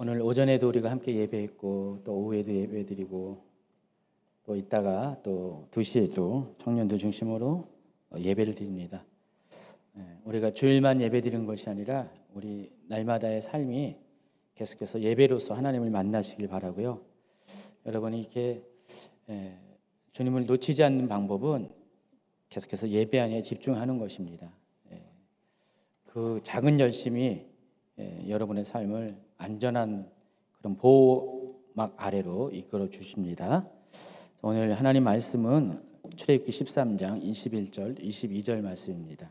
오늘 오전에도 우리가 함께 예배했고 또 오후에도 예배드리고 또 이따가 또 2시에도 청년들 중심으로 예배를 드립니다. 우리가 주일만 예배드리는 것이 아니라 우리 날마다의 삶이 계속해서 예배로서 하나님을 만나시길 바라고요. 여러분이 이렇게 주님을 놓치지 않는 방법은 계속해서 예배 안에 집중하는 것입니다. 그 작은 열심이 여러분의 삶을 안전한 그런 보호막 아래로 이끌어 주십니다. 오늘 하나님 말씀은 출애굽기 13장 21절 22절 말씀입니다.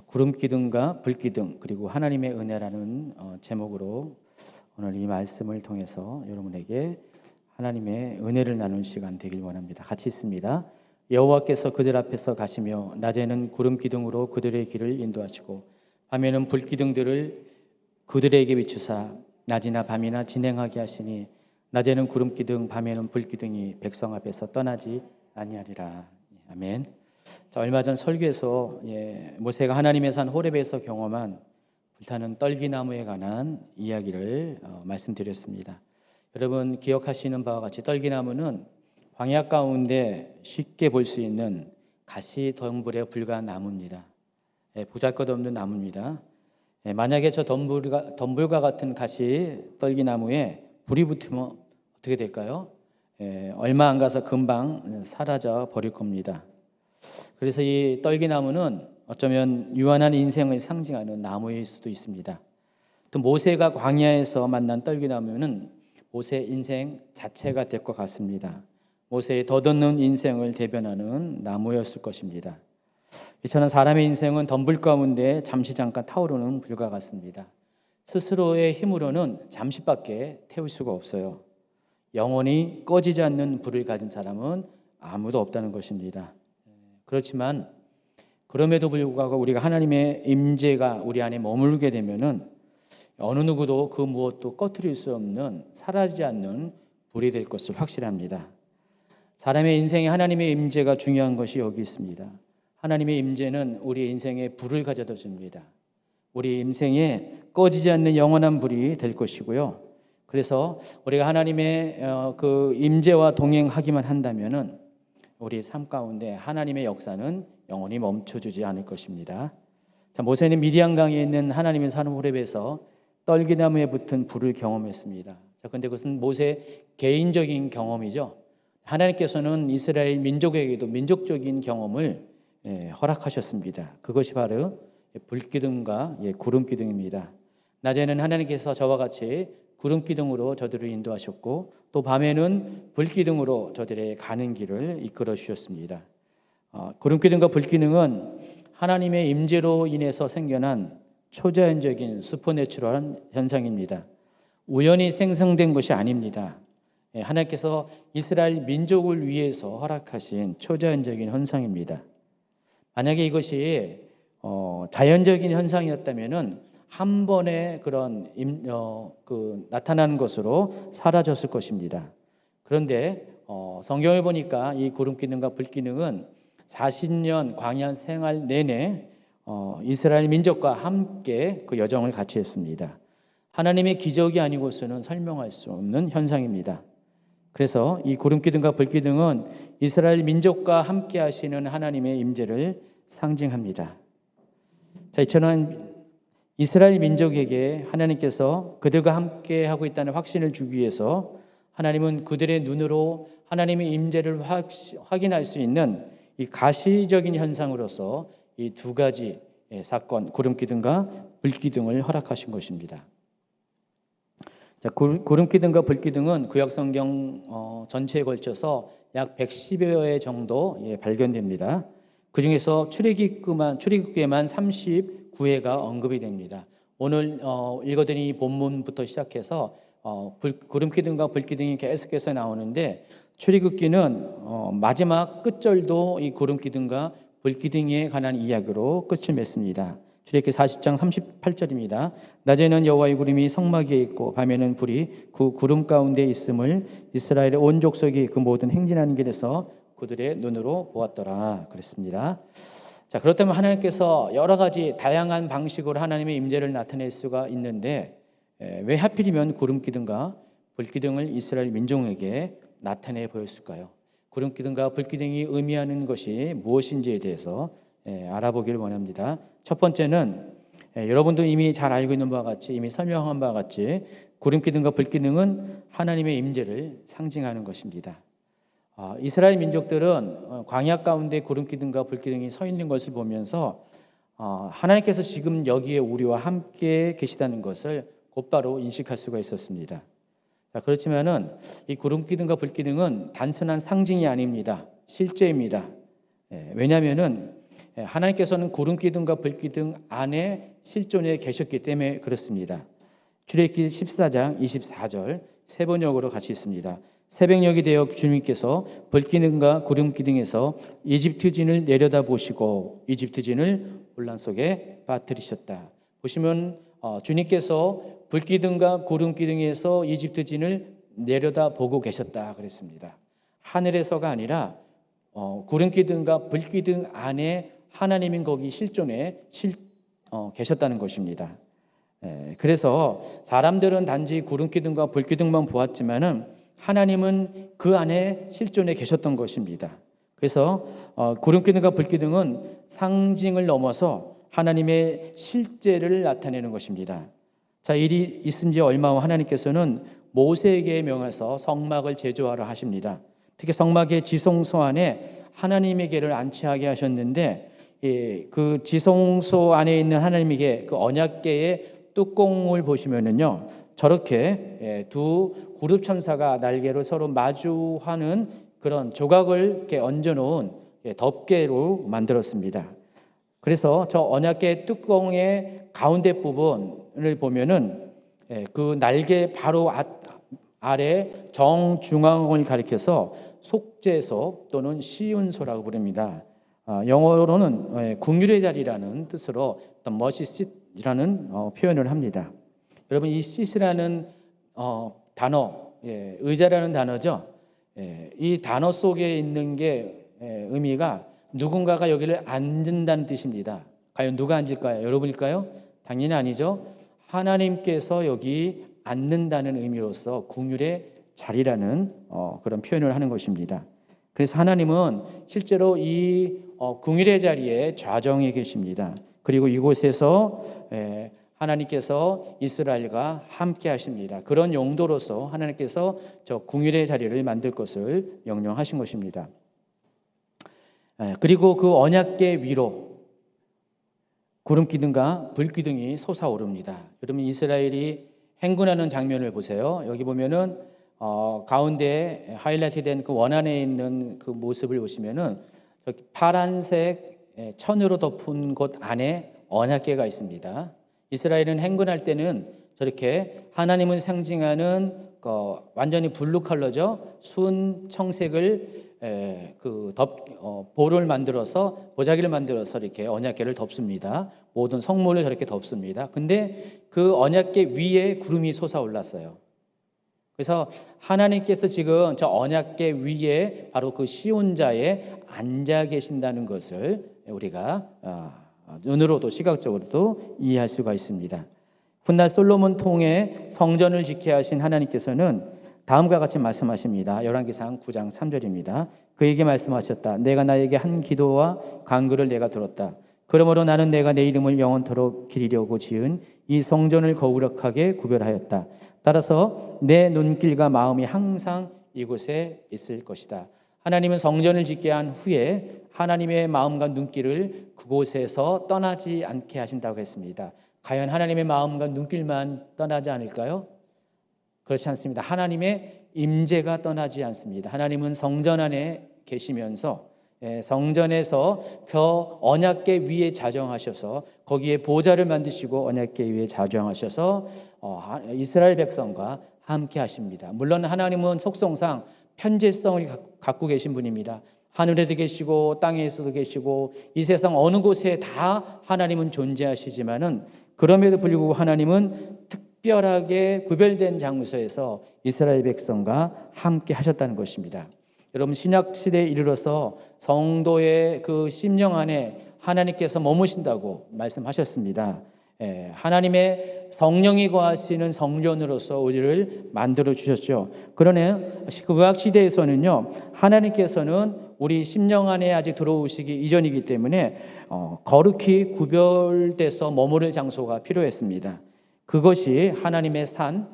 구름기둥과 불기둥 그리고 하나님의 은혜라는 제목으로 오늘 이 말씀을 통해서 여러분에게 하나님의 은혜를 나누는 시간 되길 원합니다. 같이 있습니다. 여호와께서 그들 앞에서 가시며 낮에는 구름기둥으로 그들의 길을 인도하시고 밤에는 불기둥들을 그들에게 비추사 낮이나 밤이나 진행하게 하시니 낮에는 구름기둥 밤에는 불기둥이 백성 앞에서 떠나지 아니하리라. 아멘. 자, 얼마 전 설교에서 모세가 하나님의 산 호렙에서 경험한 불타는 떨기나무에 관한 이야기를 말씀드렸습니다. 여러분 기억하시는 바와 같이 떨기나무는 광야 가운데 쉽게 볼 수 있는 가시 덤불에 불과한 나무입니다. 보잘것없는 나무입니다. 만약에 저 덤불과 같은 가시 떨기나무에 불이 붙으면 어떻게 될까요? 얼마 안 가서 금방 사라져 버릴 겁니다. 그래서 이 떨기나무는 어쩌면 유한한 인생을 상징하는 나무일 수도 있습니다. 또 모세가 광야에서 만난 떨기나무는 모세 인생 자체가 될 것 같습니다. 모세의 덧없는 인생을 대변하는 나무였을 것입니다. 이처럼 사람의 인생은 덤불 가운데 잠시 잠깐 타오르는 불과 같습니다. 스스로의 힘으로는 잠시밖에 태울 수가 없어요. 영원히 꺼지지 않는 불을 가진 사람은 아무도 없다는 것입니다. 그렇지만 그럼에도 불구하고 우리가 하나님의 임재가 우리 안에 머물게 되면은 어느 누구도 그 무엇도 꺼트릴 수 없는 사라지지 않는 불이 될 것을 확실합니다. 사람의 인생에 하나님의 임재가 중요한 것이 여기 있습니다. 하나님의 임재는 우리 인생에 불을 가져다 줍니다. 우리 인생에 꺼지지 않는 영원한 불이 될 것이고요. 그래서 우리가 하나님의 그 임재와 동행하기만 한다면은 우리 삶 가운데 하나님의 역사는 영원히 멈춰주지 않을 것입니다. 자, 모세는 미디안 강에 있는 하나님의 산 호렙에서 떨기나무에 붙은 불을 경험했습니다. 자, 근데 그것은 모세 개인적인 경험이죠. 하나님께서는 이스라엘 민족에게도 민족적인 경험을 허락하셨습니다. 그것이 바로 불기둥과 구름기둥입니다. 낮에는 하나님께서 저와 같이 구름기둥으로 저들을 인도하셨고 또 밤에는 불기둥으로 저들의 가는 길을 이끌어 주셨습니다. 구름기둥과 불기둥은 하나님의 임재로 인해서 생겨난 초자연적인 슈퍼내추럴한 현상입니다. 우연히 생성된 것이 아닙니다. 하나님께서 이스라엘 민족을 위해서 허락하신 초자연적인 현상입니다. 만약에 이것이 자연적인 현상이었다면은 한 번에 그런 나타나는 것으로 사라졌을 것입니다. 그런데 성경을 보니까 이 구름기둥과 불기둥은 40년 광야 생활 내내 이스라엘 민족과 함께 그 여정을 같이 했습니다. 하나님의 기적이 아니고서는 설명할 수 없는 현상입니다. 그래서 이 구름기둥과 불기둥은 이스라엘 민족과 함께 하시는 하나님의 임재를 상징합니다. 자, 이처럼 이스라엘 민족에게 하나님께서 그들과 함께 하고 있다는 확신을 주기 위해서 하나님은 그들의 눈으로 하나님의 임재를 확인할 수 있는 이 가시적인 현상으로서 이 두 가지 사건, 구름기둥과 불기둥을 허락하신 것입니다. 자, 구름기둥과 불기둥은 구약 성경 전체에 걸쳐서 약 110여 회 정도 발견됩니다. 그 중에서 출애굽기에만 39회가 언급이 됩니다. 오늘 읽어드린 이 본문부터 시작해서 구름기둥과 불기둥이 계속해서 나오는데 출애굽기는 마지막 끝절도 이 구름기둥과 불기둥에 관한 이야기로 끝을 맺습니다. 출애굽기 40장 38절입니다. 낮에는 여호와의 구름이 성막 위에 있고 밤에는 불이 그 구름 가운데 있음을 이스라엘의 온 족속이 그 모든 행진하는 길에서 그들의 눈으로 보았더라 그랬습니다. 자, 그렇다면 하나님께서 여러 가지 다양한 방식으로 하나님의 임재를 나타낼 수가 있는데 왜 하필이면 구름기둥과 불기둥을 이스라엘 민족에게 나타내 보였을까요? 구름기둥과 불기둥이 의미하는 것이 무엇인지에 대해서 알아보기를 원합니다. 첫 번째는 여러분도 이미 잘 알고 있는 바와 같이 이미 설명한 바와 같이 구름기둥과 불기둥은 하나님의 임재를 상징하는 것입니다. 이스라엘 민족들은 광야 가운데 구름기둥과 불기둥이 서 있는 것을 보면서 하나님께서 지금 여기에 우리와 함께 계시다는 것을 곧바로 인식할 수가 있었습니다. 그렇지만은 이 구름기둥과 불기둥은 단순한 상징이 아닙니다. 실제입니다. 왜냐하면은 하나님께서는 구름기둥과 불기둥 안에 실존해 계셨기 때문에 그렇습니다. 출애굽기 14장 24절 세 번역으로 같이 있습니다. 새벽녘이 되어 주님께서 불기둥과 구름기둥에서 이집트진을 내려다보시고 이집트진을 혼란 속에 빠뜨리셨다. 보시면 주님께서 불기둥과 구름기둥에서 이집트진을 내려다보고 계셨다 그랬습니다. 하늘에서가 아니라 구름기둥과 불기둥 안에 하나님인 거기 실존에 계셨다는 것입니다. 그래서 사람들은 단지 구름기둥과 불기둥만 보았지만은 하나님은 그 안에 실존해 계셨던 것입니다. 그래서 구름기둥과 불기둥은 상징을 넘어서 하나님의 실제를 나타내는 것입니다. 자, 일이 있은 지 얼마 후 하나님께서는 모세에게 명하서 성막을 제조하라 하십니다. 특히 성막의 지성소 안에 하나님에게를 안치하게 하셨는데 그 지성소 안에 있는 하나님에게 그 언약궤의 뚜껑을 보시면은요, 저렇게 두 그룹 천사가 날개로 서로 마주하는 그런 조각을 이렇게 얹어놓은 덮개로 만들었습니다. 그래서 저 언약궤 뚜껑의 가운데 부분을 보면은 그 날개 바로 아래 정중앙을 가리켜서 속죄소 또는 시운소라고 부릅니다. 영어로는 궁율의 자리라는 뜻으로 the mercy seat이라는 표현을 합니다. 여러분, 이 seat이라는 단어, 의자라는 단어죠. 이 단어 속에 있는 게 의미가 누군가가 여기를 앉는다는 뜻입니다. 과연 누가 앉을까요? 여러분일까요? 당연히 아니죠. 하나님께서 여기 앉는다는 의미로서 궁율의 자리라는 그런 표현을 하는 것입니다. 그래서 하나님은 실제로 이 궁율의 자리에 좌정에 계십니다. 그리고 이곳에서 하나님께서 이스라엘과 함께 하십니다. 그런 용도로서 하나님께서 저 궁율의 자리를 만들 것을 명령하신 것입니다. 그리고 그 언약궤 위로 구름기둥과 불기둥이 솟아오릅니다. 여러분, 이스라엘이 행군하는 장면을 보세요. 여기 보면은 가운데 하이라이트된 그 원안에 있는 그 모습을 보시면은 파란색 천으로 덮은 곳 안에 언약궤가 있습니다. 이스라엘은 행군할 때는 저렇게 하나님을 상징하는 완전히 블루 컬러죠. 순 청색을 볼을 만들어서 보자기를 만들어서 이렇게 언약궤를 덮습니다. 모든 성물을 저렇게 덮습니다. 근데 그 언약궤 위에 구름이 솟아올랐어요. 그래서 하나님께서 지금 저 언약궤 위에 바로 그 시온자에 앉아 계신다는 것을 우리가 눈으로도 시각적으로도 이해할 수가 있습니다. 훗날 솔로몬 통해 성전을 짓게 하신 하나님께서는 다음과 같이 말씀하십니다. 열왕기상 9장 3절입니다. 그에게 말씀하셨다. 내가 나에게 한 기도와 간구를 내가 들었다. 그러므로 나는 내가 내 이름을 영원토록 기리려고 지은 이 성전을 거룩하게 구별하였다. 따라서 내 눈길과 마음이 항상 이곳에 있을 것이다. 하나님은 성전을 짓게 한 후에 하나님의 마음과 눈길을 그곳에서 떠나지 않게 하신다고 했습니다. 과연 하나님의 마음과 눈길만 떠나지 않을까요? 그렇지 않습니다. 하나님의 임재가 떠나지 않습니다. 하나님은 성전 안에 계시면서 성전에서 그 언약궤 위에 자정하셔서 거기에 보좌를 만드시고 언약궤 위에 자정하셔서 이스라엘 백성과 함께 하십니다. 물론 하나님은 속성상 편재성을 갖고 계신 분입니다. 하늘에도 계시고 땅에서도 계시고 이 세상 어느 곳에 다 하나님은 존재하시지만은 그럼에도 불구하고 하나님은 특별하게 구별된 장소에서 이스라엘 백성과 함께 하셨다는 것입니다. 여러분, 신약 시대에 이르러서 성도의 그 심령 안에 하나님께서 머무신다고 말씀하셨습니다. 하나님의 성령이 거하시는 성전으로서 우리를 만들어 주셨죠. 그러나 구약 시대에서는요, 하나님께서는 우리 심령 안에 아직 들어오시기 이전이기 때문에 거룩히 구별돼서 머무를 장소가 필요했습니다. 그것이 하나님의 산,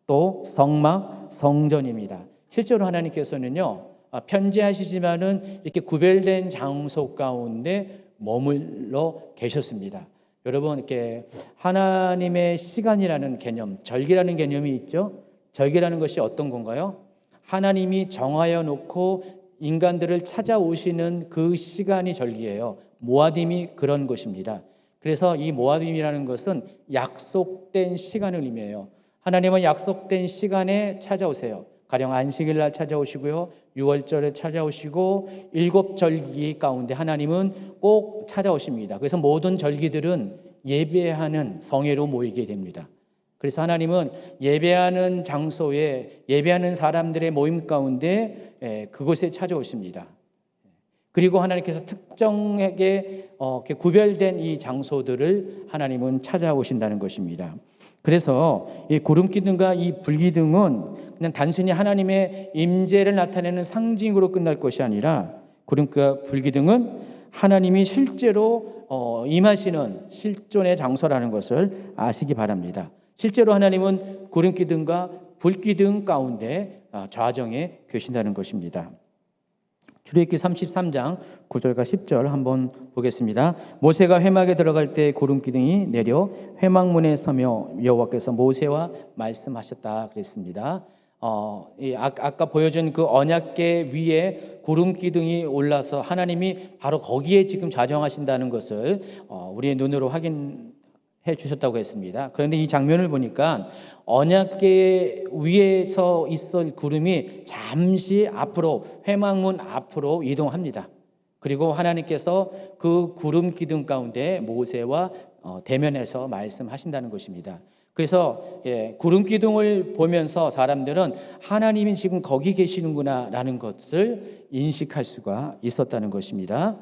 또 성막, 성전입니다. 실제로 하나님께서는요, 편지하시지만은 이렇게 구별된 장소 가운데 머물러 계셨습니다. 여러분, 이렇게 하나님의 시간이라는 개념, 절기라는 개념이 있죠. 절기라는 것이 어떤 건가요? 하나님이 정하여 놓고 인간들을 찾아오시는 그 시간이 절기예요. 모아딤이 그런 것입니다. 그래서 이 모아딤이라는 것은 약속된 시간을 의미해요. 하나님은 약속된 시간에 찾아오세요. 가령 안식일 날 찾아오시고요, 유월절에 찾아오시고, 일곱 절기 가운데 하나님은 꼭 찾아오십니다. 그래서 모든 절기들은 예배하는 성회로 모이게 됩니다. 그래서 하나님은 예배하는 장소에, 예배하는 사람들의 모임 가운데 그곳에 찾아오십니다. 그리고 하나님께서 특정하게 구별된 이 장소들을 하나님은 찾아오신다는 것입니다. 그래서 이 구름 기둥과 이 불 기둥은 그냥 단순히 하나님의 임재를 나타내는 상징으로 끝날 것이 아니라, 구름과 불 기둥은 하나님이 실제로 임하시는 실존의 장소라는 것을 아시기 바랍니다. 실제로 하나님은 구름 기둥과 불 기둥 가운데 좌정에 계신다는 것입니다. 출애굽기 33장 9절과 10절 한번 보겠습니다. 모세가 회막에 들어갈 때 구름 기둥이 내려 회막문에 서며 여호와께서 모세와 말씀하셨다 그랬습니다. 아까 보여준 그 언약궤 위에 구름 기둥이 올라서 하나님이 바로 거기에 지금 좌정하신다는 것을 우리의 눈으로 확인해 주셨다고 했습니다. 그런데 이 장면을 보니까 언약궤 위에서 있을 구름이 잠시 앞으로, 회막문 앞으로 이동합니다. 그리고 하나님께서 그 구름 기둥 가운데 모세와 대면해서 말씀하신다는 것입니다. 그래서 구름 기둥을 보면서 사람들은 하나님이 지금 거기 계시는구나라는 것을 인식할 수가 있었다는 것입니다.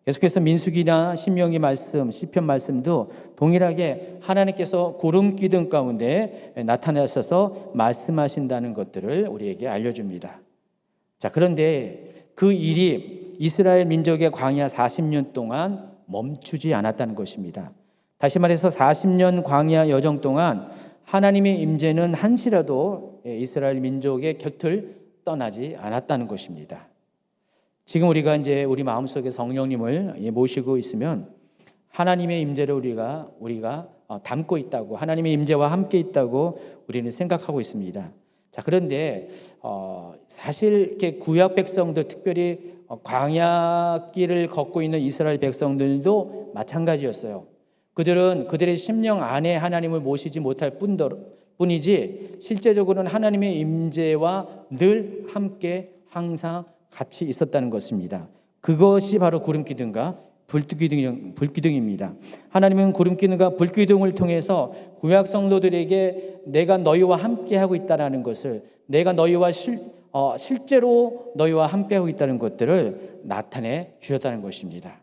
계속해서 민수기나 신명기 말씀, 시편 말씀도 동일하게 하나님께서 구름 기둥 가운데 나타나셔서 말씀하신다는 것들을 우리에게 알려줍니다. 자, 그런데 그 일이 이스라엘 민족의 광야 40년 동안 멈추지 않았다는 것입니다. 다시 말해서 40년 광야 여정 동안 하나님의 임재는 한시라도 이스라엘 민족의 곁을 떠나지 않았다는 것입니다. 지금 우리가 이제 우리 마음속에 성령님을 모시고 있으면 하나님의 임재를 우리가 담고 있다고, 하나님의 임재와 함께 있다고 우리는 생각하고 있습니다. 자, 그런데 사실 이렇게 구약 백성들, 특별히 광야길을 걷고 있는 이스라엘 백성들도 마찬가지였어요. 그들은 그들의 심령 안에 하나님을 모시지 못할 뿐이지 실제적으로는 하나님의 임재와 늘 함께 항상 같이 있었다는 것입니다. 그것이 바로 구름기둥과 불기둥입니다. 하나님은 구름기둥과 불기둥을 통해서 구약 성도들에게 내가 너희와 함께하고 있다는 것을, 내가 너희와 실제로 너희와 함께하고 있다는 것들을 나타내 주셨다는 것입니다.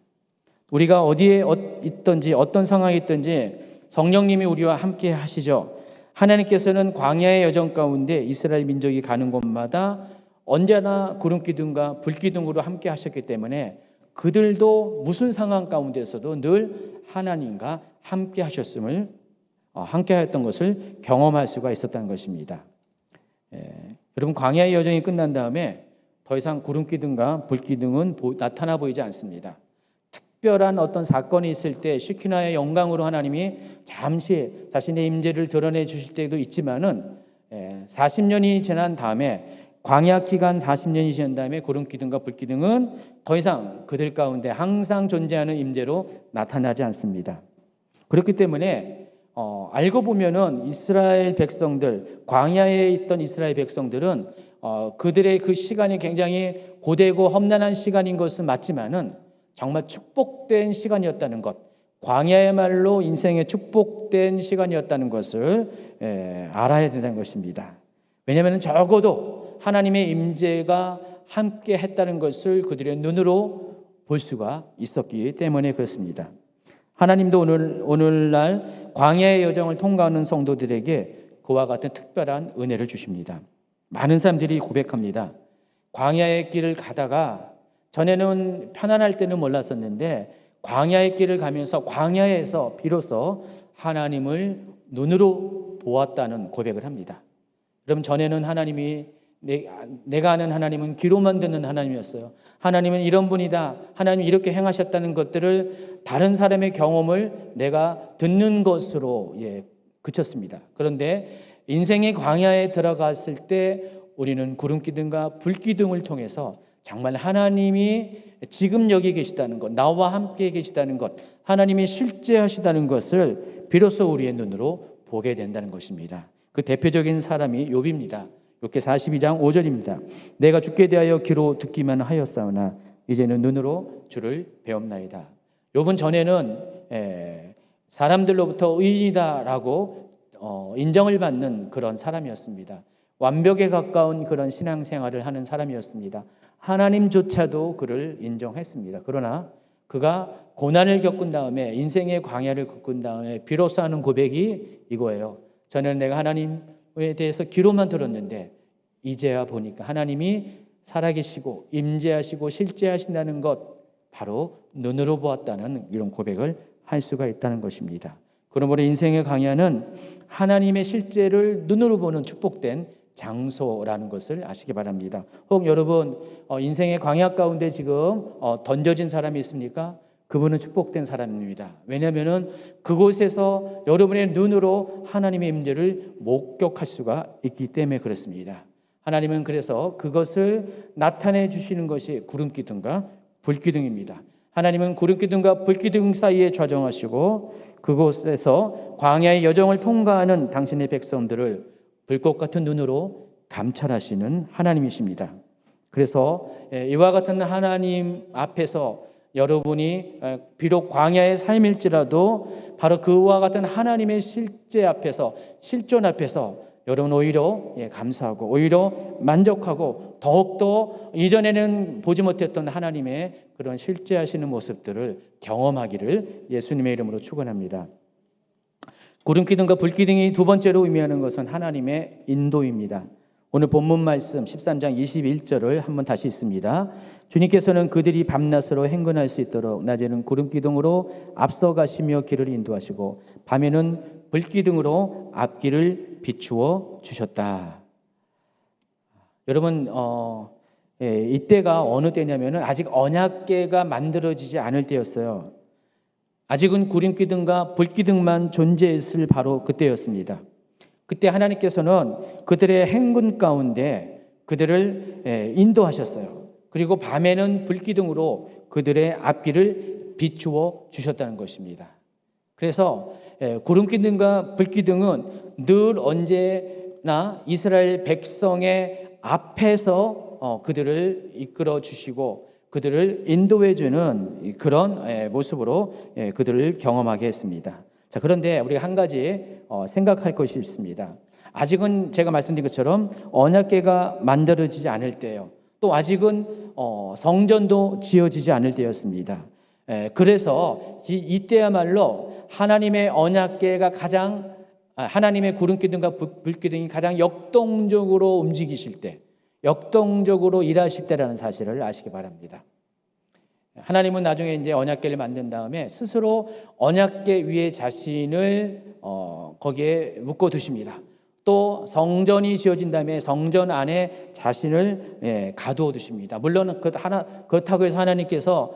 우리가 어디에 있든지 어떤 상황에 있든지 성령님이 우리와 함께 하시죠. 하나님께서는 광야의 여정 가운데 이스라엘 민족이 가는 곳마다 언제나 구름기둥과 불기둥으로 함께 하셨기 때문에 그들도 무슨 상황 가운데서도 늘 하나님과 함께 하셨음을, 함께 하였던 것을 경험할 수가 있었다는 것입니다. 여러분, 광야의 여정이 끝난 다음에 더 이상 구름기둥과 불기둥은 나타나 보이지 않습니다. 특별한 어떤 사건이 있을 때 시키나의 영광으로 하나님이 잠시 자신의 임재를 드러내 주실 때도 있지만은 40년이 지난 다음에, 광야 기간 40년이 지난 다음에 구름기둥과 불기둥은 더 이상 그들 가운데 항상 존재하는 임재로 나타나지 않습니다. 그렇기 때문에 알고 보면은 이스라엘 백성들, 광야에 있던 이스라엘 백성들은 그들의 그 시간이 굉장히 고되고 험난한 시간인 것은 맞지만은 정말 축복된 시간이었다는 것, 광야야말로 인생의 축복된 시간이었다는 것을 알아야 된다는 것입니다. 왜냐하면 적어도 하나님의 임재가 함께 했다는 것을 그들의 눈으로 볼 수가 있었기 때문에 그렇습니다. 하나님도 오늘날 광야의 여정을 통과하는 성도들에게 그와 같은 특별한 은혜를 주십니다. 많은 사람들이 고백합니다. 광야의 길을 가다가 전에는 편안할 때는 몰랐었는데 광야의 길을 가면서 광야에서 비로소 하나님을 눈으로 보았다는 고백을 합니다. 그럼 전에는 하나님이 내가 아는 하나님은 귀로만 듣는 하나님이었어요. 하나님은 이런 분이다. 하나님 이렇게 행하셨다는 것들을 다른 사람의 경험을 내가 듣는 것으로 그쳤습니다. 그런데 인생의 광야에 들어갔을 때 우리는 구름기둥과 불기둥을 통해서 정말 하나님이 지금 여기 계시다는 것, 나와 함께 계시다는 것, 하나님이 실제하시다는 것을 비로소 우리의 눈으로 보게 된다는 것입니다. 그 대표적인 사람이 욥입니다. 욥기 42장 5절입니다. 내가 주께 대하여 귀로 듣기만 하였사오나 이제는 눈으로 주를 배움나이다. 욥은 전에는 사람들로부터 의인이다라고 인정을 받는 그런 사람이었습니다. 완벽에 가까운 그런 신앙생활을 하는 사람이었습니다. 하나님조차도 그를 인정했습니다. 그러나 그가 고난을 겪은 다음에 인생의 광야를 겪은 다음에 비로소 하는 고백이 이거예요. 저는 내가 하나님에 대해서 귀로만 들었는데 이제야 보니까 하나님이 살아계시고 임재하시고 실제하신다는 것 바로 눈으로 보았다는 이런 고백을 할 수가 있다는 것입니다. 그러므로 인생의 광야는 하나님의 실제를 눈으로 보는 축복된 장소라는 것을 아시기 바랍니다. 혹 여러분 인생의 광야 가운데 지금 던져진 사람이 있습니까? 그분은 축복된 사람입니다. 왜냐하면 그곳에서 여러분의 눈으로 하나님의 임재를 목격할 수가 있기 때문에 그렇습니다. 하나님은 그래서 그것을 나타내 주시는 것이 구름기둥과 불기둥입니다. 하나님은 구름기둥과 불기둥 사이에 좌정하시고 그곳에서 광야의 여정을 통과하는 당신의 백성들을 불꽃 같은 눈으로 감찰하시는 하나님이십니다. 그래서 이와 같은 하나님 앞에서 여러분이 비록 광야의 삶일지라도 바로 그와 같은 하나님의 실제 앞에서 실존 앞에서 여러분 오히려 감사하고 오히려 만족하고 더욱더 이전에는 보지 못했던 하나님의 그런 실제하시는 모습들을 경험하기를 예수님의 이름으로 축원합니다. 구름기둥과 불기둥이 두 번째로 의미하는 것은 하나님의 인도입니다. 오늘 본문 말씀 13장 21절을 한번 다시 읽습니다. 주님께서는 그들이 밤낮으로 행군할 수 있도록 낮에는 구름기둥으로 앞서가시며 길을 인도하시고 밤에는 불기둥으로 앞길을 비추어 주셨다. 여러분 이때가 어느 때냐면 아직 언약궤가 만들어지지 않을 때였어요. 아직은 구름기둥과 불기둥만 존재했을 바로 그때였습니다. 그때 하나님께서는 그들의 행군 가운데 그들을 인도하셨어요. 그리고 밤에는 불기둥으로 그들의 앞길을 비추어 주셨다는 것입니다. 그래서 구름기둥과 불기둥은 늘 언제나 이스라엘 백성의 앞에서 그들을 이끌어 주시고 그들을 인도해 주는 그런 모습으로 그들을 경험하게 했습니다. 자, 그런데 우리가 한 가지 생각할 것이 있습니다. 아직은 제가 말씀드린 것처럼 언약궤가 만들어지지 않을 때요. 또 아직은 성전도 지어지지 않을 때였습니다. 그래서 이때야말로 하나님의 언약궤가 하나님의 구름기둥과 불기둥이 가장 역동적으로 움직이실 때, 역동적으로 일하실 때라는 사실을 아시기 바랍니다. 하나님은 나중에 이제 언약궤를 만든 다음에 스스로 언약궤 위에 자신을 거기에 묶어 두십니다. 또 성전이 지어진 다음에 성전 안에 자신을 가두어 두십니다. 물론 그렇다고 해서 하나님께서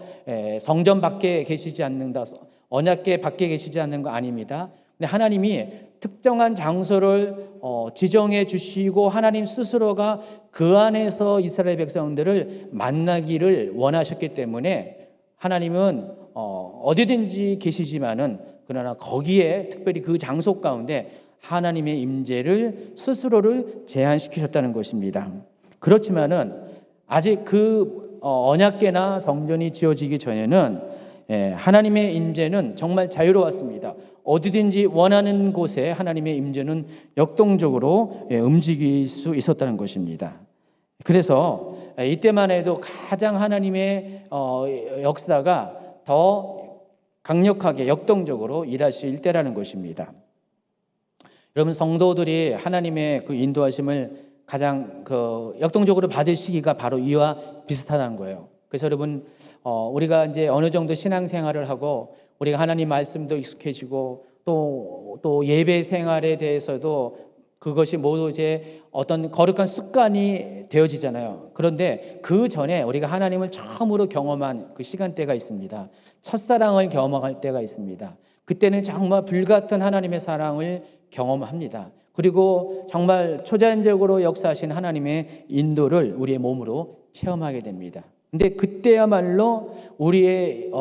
성전 밖에 계시지 않는다, 언약궤 밖에 계시지 않는 거 아닙니다. 근데 하나님이 특정한 장소를 지정해 주시고 하나님 스스로가 그 안에서 이스라엘 백성들을 만나기를 원하셨기 때문에 하나님은 어디든지 계시지만은 그러나 거기에 특별히 그 장소 가운데 하나님의 임재를 스스로를 제한시키셨다는 것입니다. 그렇지만은 아직 그 언약궤나 성전이 지어지기 전에는 하나님의 임재는 정말 자유로웠습니다. 어디든지 원하는 곳에 하나님의 임재는 역동적으로 움직일 수 있었다는 것입니다. 그래서 이때만 해도 가장 하나님의 역사가 더 강력하게 역동적으로 일하실 때라는 것입니다. 여러분, 성도들이 하나님의 그 인도하심을 가장 역동적으로 받을 시기가 바로 이와 비슷하다는 거예요. 그래서 여러분, 우리가 이제 어느 정도 신앙생활을 하고 우리가 하나님 말씀도 익숙해지고 또 예배 생활에 대해서도 그것이 모두 이제 어떤 거룩한 습관이 되어지잖아요. 그런데 그 전에 우리가 하나님을 처음으로 경험한 그 시간대가 있습니다. 첫사랑을 경험할 때가 있습니다. 그때는 정말 불같은 하나님의 사랑을 경험합니다. 그리고 정말 초자연적으로 역사하신 하나님의 인도를 우리의 몸으로 체험하게 됩니다. 근데 그때야말로 우리의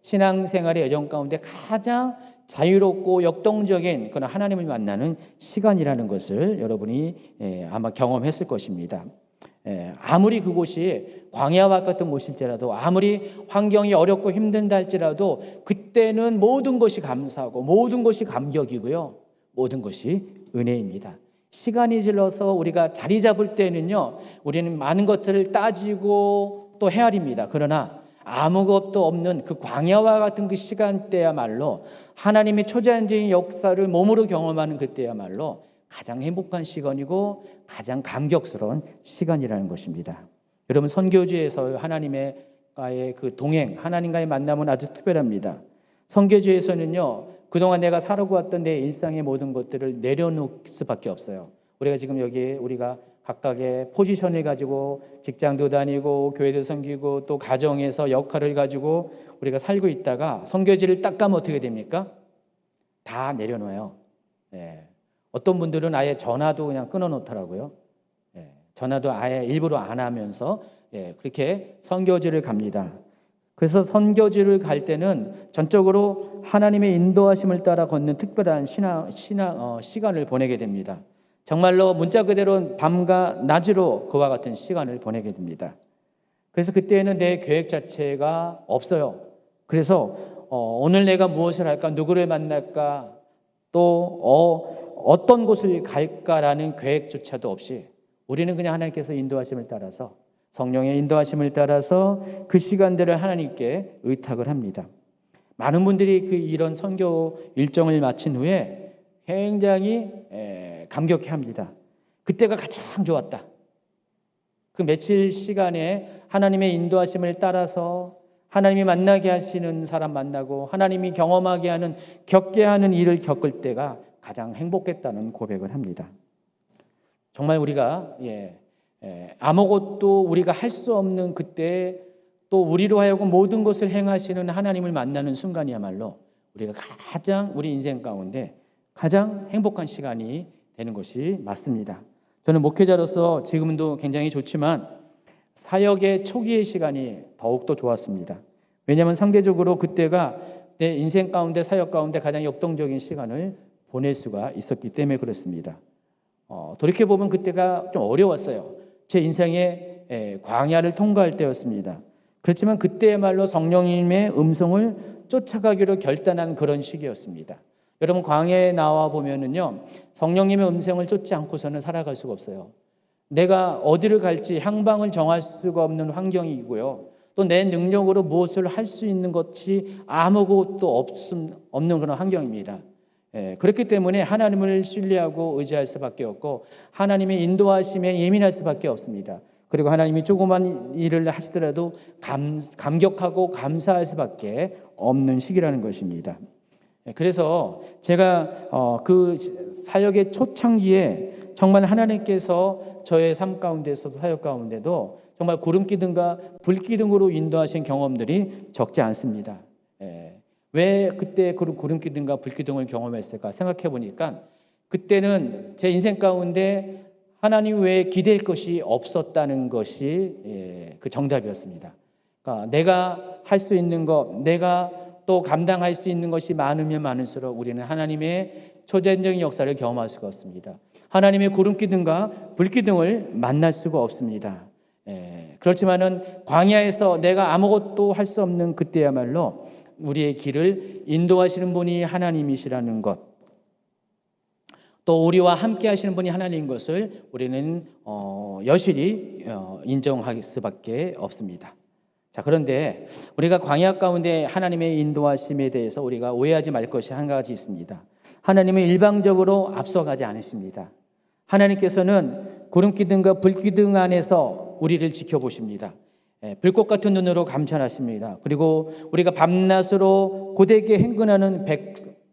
신앙생활의 여정 가운데 가장 자유롭고 역동적인 그런 하나님을 만나는 시간이라는 것을 여러분이 아마 경험했을 것입니다. 아무리 그곳이 광야와 같은 곳일지라도, 아무리 환경이 어렵고 힘든다 할지라도 그때는 모든 것이 감사하고 모든 것이 감격이고요, 모든 것이 은혜입니다. 시간이 질러서 우리가 자리 잡을 때는요, 우리는 많은 것들을 따지고 또 헤아립니다. 그러나 아무것도 없는 그 광야와 같은 그 시간대야말로 하나님의 초자연적인 역사를 몸으로 경험하는 그때야말로 가장 행복한 시간이고 가장 감격스러운 시간이라는 것입니다. 여러분, 선교지에서 하나님과의 그 동행, 하나님과의 만남은 아주 특별합니다. 선교지에서는요, 그동안 내가 살아고 왔던 내 일상의 모든 것들을 내려놓을 수밖에 없어요. 우리가 지금 여기 우리가 각각의 포지션을 가지고 직장도 다니고 교회도 섬기고 또 가정에서 역할을 가지고 우리가 살고 있다가 선교지를 딱 가면 어떻게 됩니까? 다 내려놓아요. 어떤 분들은 아예 전화도 그냥 끊어놓더라고요. 전화도 아예 일부러 안 하면서 그렇게 선교지를 갑니다. 그래서 선교지를 갈 때는 전적으로 하나님의 인도하심을 따라 걷는 특별한 시간을 보내게 됩니다. 정말로 문자 그대로 밤과 낮으로 그와 같은 시간을 보내게 됩니다. 그래서 그때는 내 계획 자체가 없어요. 그래서 오늘 내가 무엇을 할까, 누구를 만날까, 또 어떤 곳을 갈까라는 계획조차도 없이 우리는 그냥 하나님께서 인도하심을 따라서, 성령의 인도하심을 따라서 그 시간들을 하나님께 의탁을 합니다. 많은 분들이 이런 선교 일정을 마친 후에 굉장히 감격해합니다. 그때가 가장 좋았다. 그 며칠 시간에 하나님의 인도하심을 따라서 하나님이 만나게 하시는 사람 만나고 하나님이 경험하게 하는, 겪게 하는 일을 겪을 때가 가장 행복했다는 고백을 합니다. 정말 우리가 아무것도 우리가 할 수 없는 그때, 또 우리로 하여금 모든 것을 행하시는 하나님을 만나는 순간이야말로 우리가 가장 우리 인생 가운데 가장 행복한 시간이 되는 것이 맞습니다. 저는 목회자로서 지금도 굉장히 좋지만 사역의 초기의 시간이 더욱더 좋았습니다. 왜냐하면 상대적으로 그때가 내 인생 가운데, 사역 가운데 가장 역동적인 시간을 보낼 수가 있었기 때문에 그렇습니다. 돌이켜보면 그때가 좀 어려웠어요. 제 인생의 광야를 통과할 때였습니다. 그렇지만 그때야말로 성령님의 음성을 쫓아가기로 결단한 그런 시기였습니다. 여러분, 광야에 나와 보면은요, 성령님의 음성을 쫓지 않고서는 살아갈 수가 없어요. 내가 어디를 갈지 향방을 정할 수가 없는 환경이고요, 또 내 능력으로 무엇을 할 수 있는 것이 아무것도 없는 그런 환경입니다. 그렇기 때문에 하나님을 신뢰하고 의지할 수밖에 없고 하나님의 인도하심에 예민할 수밖에 없습니다. 그리고 하나님이 조그만 일을 하시더라도 감격하고 감사할 수밖에 없는 시기라는 것입니다. 그래서 제가 그 사역의 초창기에 정말 하나님께서 저의 삶 가운데서도 사역 가운데도 정말 구름기둥과 불기둥으로 인도하신 경험들이 적지 않습니다. 왜 그때 구름기둥과 불기둥을 경험했을까 생각해 보니까 그때는 제 인생 가운데 하나님 외에 기댈 것이 없었다는 것이 그 정답이었습니다. 그러니까 내가 할 수 있는 것, 내가 또 감당할 수 있는 것이 많으면 많을수록 우리는 하나님의 초자연적인 역사를 경험할 수가 없습니다. 하나님의 구름기둥과 불기둥을 만날 수가 없습니다. 그렇지만은 광야에서 내가 아무것도 할 수 없는 그때야말로 우리의 길을 인도하시는 분이 하나님이시라는 것, 또 우리와 함께 하시는 분이 하나님인 것을 우리는 여실히 인정할 수밖에 없습니다. 자, 그런데 우리가 광야 가운데 하나님의 인도하심에 대해서 우리가 오해하지 말 것이 한 가지 있습니다. 하나님은 일방적으로 앞서가지 않으십니다. 하나님께서는 구름기둥과 불기둥 안에서 우리를 지켜보십니다. 불꽃 같은 눈으로 감찰하십니다. 그리고 우리가 밤낮으로 고되게 행군하는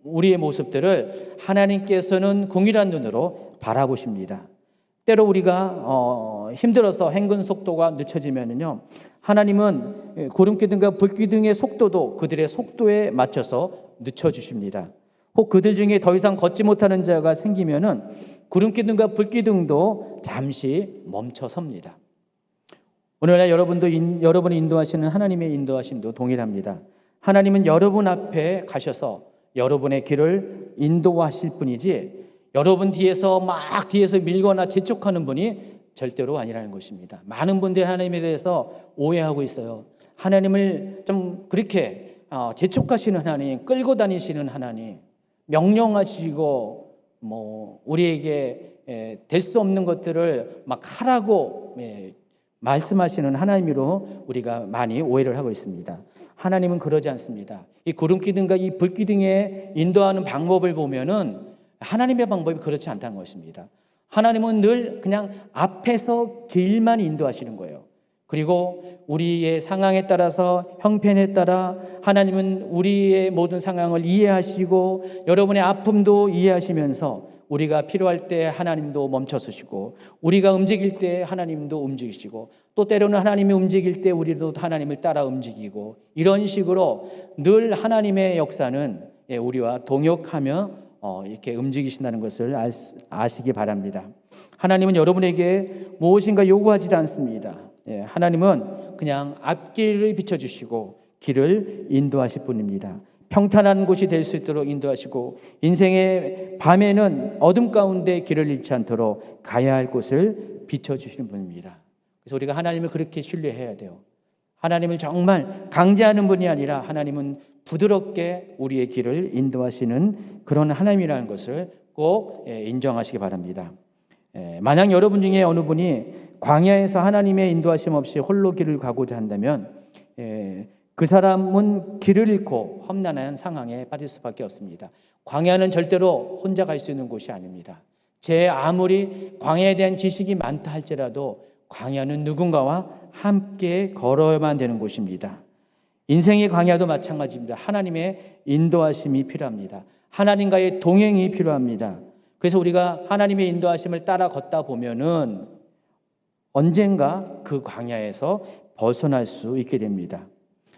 우리의 모습들을 하나님께서는 궁일한 눈으로 바라보십니다. 때로 우리가 힘들어서 행군 속도가 늦춰지면요, 하나님은 구름기둥과 불기둥의 속도도 그들의 속도에 맞춰서 늦춰주십니다. 혹 그들 중에 더 이상 걷지 못하는 자가 생기면은 구름기둥과 불기둥도 잠시 멈춰 섭니다. 오늘날 여러분이 인도하시는 하나님의 인도하심도 동일합니다. 하나님은 여러분 앞에 가셔서 여러분의 길을 인도하실 분이지, 여러분 뒤에서 밀거나 재촉하는 분이 절대로 아니라는 것입니다. 많은 분들이 하나님에 대해서 오해하고 있어요. 하나님을 좀 그렇게 재촉하시는 하나님, 끌고 다니시는 하나님, 명령하시고 우리에게 될 수 없는 것들을 막 하라고 말씀하시는 하나님으로 우리가 많이 오해를 하고 있습니다. 하나님은 그러지 않습니다. 이 구름기둥과 이 불기둥에 인도하는 방법을 보면은 하나님의 방법이 그렇지 않다는 것입니다. 하나님은 늘 그냥 앞에서 길만 인도하시는 거예요. 그리고 우리의 상황에 따라서, 형편에 따라 하나님은 우리의 모든 상황을 이해하시고 여러분의 아픔도 이해하시면서 우리가 필요할 때 하나님도 멈춰서시고, 우리가 움직일 때 하나님도 움직이시고, 또 때로는 하나님이 움직일 때 우리도 하나님을 따라 움직이고, 이런 식으로 늘 하나님의 역사는 우리와 동역하며 이렇게 움직이신다는 것을 아시기 바랍니다. 하나님은 여러분에게 무엇인가 요구하지도 않습니다. 하나님은 그냥 앞길을 비춰주시고 길을 인도하실 분입니다. 평탄한 곳이 될 수 있도록 인도하시고, 인생의 밤에는 어둠 가운데 길을 잃지 않도록 가야 할 곳을 비춰주시는 분입니다. 그래서 우리가 하나님을 그렇게 신뢰해야 돼요. 하나님을 정말 강제하는 분이 아니라 하나님은 부드럽게 우리의 길을 인도하시는 그런 하나님이라는 것을 꼭 인정하시기 바랍니다. 만약 여러분 중에 어느 분이 광야에서 하나님의 인도하심 없이 홀로 길을 가고자 한다면 그 사람은 길을 잃고 험난한 상황에 빠질 수밖에 없습니다. 광야는 절대로 혼자 갈 수 있는 곳이 아닙니다. 제 아무리 광야에 대한 지식이 많다 할지라도 광야는 누군가와 함께 걸어야만 되는 곳입니다. 인생의 광야도 마찬가지입니다. 하나님의 인도하심이 필요합니다. 하나님과의 동행이 필요합니다. 그래서 우리가 하나님의 인도하심을 따라 걷다 보면은 언젠가 그 광야에서 벗어날 수 있게 됩니다.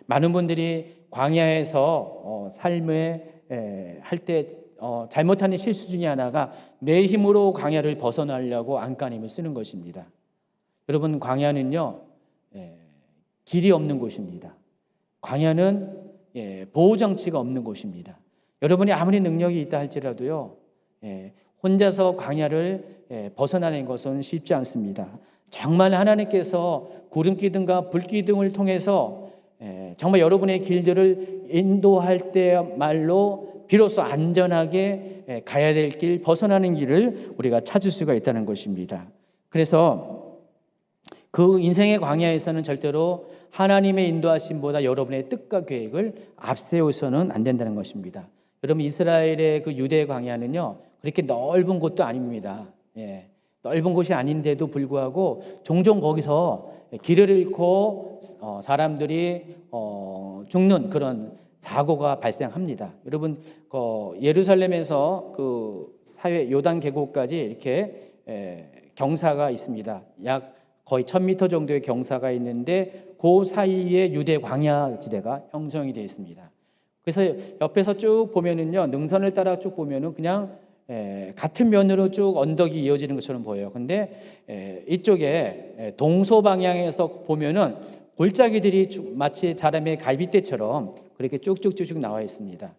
많은 분들이 광야에서 삶에 할 때 잘못하는 실수 중에 하나가 내 힘으로 광야를 벗어나려고 안간힘을 쓰는 것입니다. 여러분, 광야는요, 길이 없는 곳입니다. 광야는 보호장치가 없는 곳입니다. 여러분이 아무리 능력이 있다 할지라도요, 혼자서 광야를 벗어나는 것은 쉽지 않습니다. 정말 하나님께서 구름기둥과 불기둥을 통해서 정말 여러분의 길들을 인도할 때말로 비로소 안전하게 가야 될 길, 벗어나는 길을 우리가 찾을 수가 있다는 것입니다. 그래서 그 인생의 광야에서는 절대로 하나님의 인도하심보다 여러분의 뜻과 계획을 앞세워서는 안 된다는 것입니다. 여러분, 이스라엘의 그 유대 광야는요, 그렇게 넓은 곳도 아닙니다. 넓은 곳이 아닌데도 불구하고 종종 거기서 길을 잃고 사람들이 죽는 그런 사고가 발생합니다. 여러분, 예루살렘에서 그 사회 요단 계곡까지 이렇게 경사가 있습니다. 약 거의 1000m 정도의 경사가 있는데 그 사이에 유대 광야 지대가 형성이 되어 있습니다. 그래서 옆에서 쭉 보면은요, 능선을 따라 쭉 보면은 그냥 같은 면으로 쭉 언덕이 이어지는 것처럼 보여요. 근데 이쪽에 동서 방향에서 보면은 골짜기들이 마치 사람의 갈빗대처럼 그렇게 쭉쭉쭉쭉 나와 있습니다.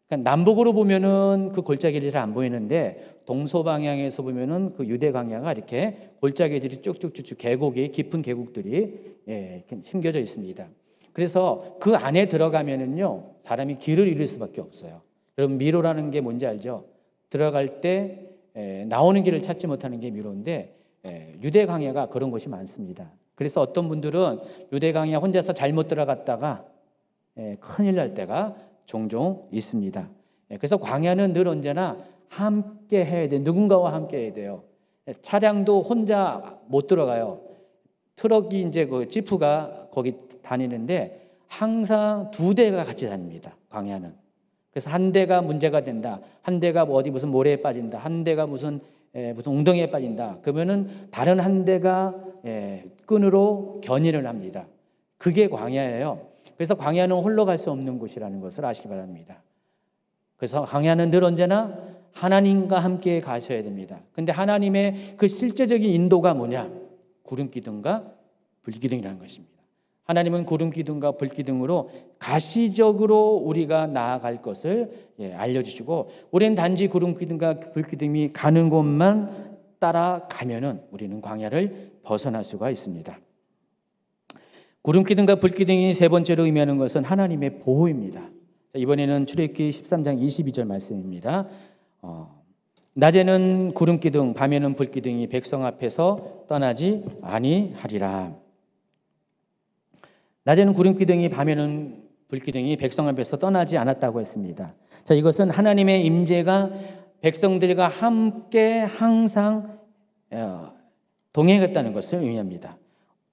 그러니까 남북으로 보면은 그 골짜기들이 잘 안 보이는데 동서 방향에서 보면은 그 유대 광야가 이렇게 골짜기들이 쭉쭉쭉쭉 계곡이 깊은 계곡들이 심겨져 있습니다. 그래서 그 안에 들어가면은요, 사람이 길을 잃을 수밖에 없어요. 여러분, 미로라는 게 뭔지 알죠? 들어갈 때 나오는 길을 찾지 못하는 게 미로인데 유대 광야가 그런 곳이 많습니다. 그래서 어떤 분들은 유대강에 혼자서 잘못 들어갔다가 큰일 날 때가 종종 있습니다. 그래서 광야는 늘 언제나 함께 해야 돼요. 누군가와 함께 해야 돼요. 차량도 혼자 못 들어가요. 트럭이 이제 그 지프가 거기 다니는데 항상 두 대가 같이 다닙니다. 광야는. 그래서 한 대가 문제가 된다. 한 대가 어디 무슨 모래에 빠진다. 한 대가 무슨 웅덩이에 빠진다. 그러면은 다른 한 대가 끈으로 견인을 합니다. 그게 광야예요. 그래서 광야는 홀로 갈 수 없는 곳이라는 것을 아시기 바랍니다. 그래서 광야는 늘 언제나 하나님과 함께 가셔야 됩니다. 근데 하나님의 그 실제적인 인도가 뭐냐? 구름기둥과 불기둥이라는 것입니다. 하나님은 구름기둥과 불기둥으로 가시적으로 우리가 나아갈 것을 알려주시고, 우리는 단지 구름기둥과 불기둥이 가는 곳만 따라가면은 우리는 광야를 벗어날 수가 있습니다. 구름기둥과 불기둥이 세 번째로 의미하는 것은 하나님의 보호입니다. 이번에는 출애굽기 13장 22절 말씀입니다. 낮에는 구름기둥, 밤에는 불기둥이 백성 앞에서 떠나지 아니하리라. 낮에는 구름기둥이, 밤에는 불기둥이 백성 앞에서 떠나지 않았다고 했습니다. 자, 이것은 하나님의 임재가 백성들과 함께 항상 동행했다는 것을 의미합니다.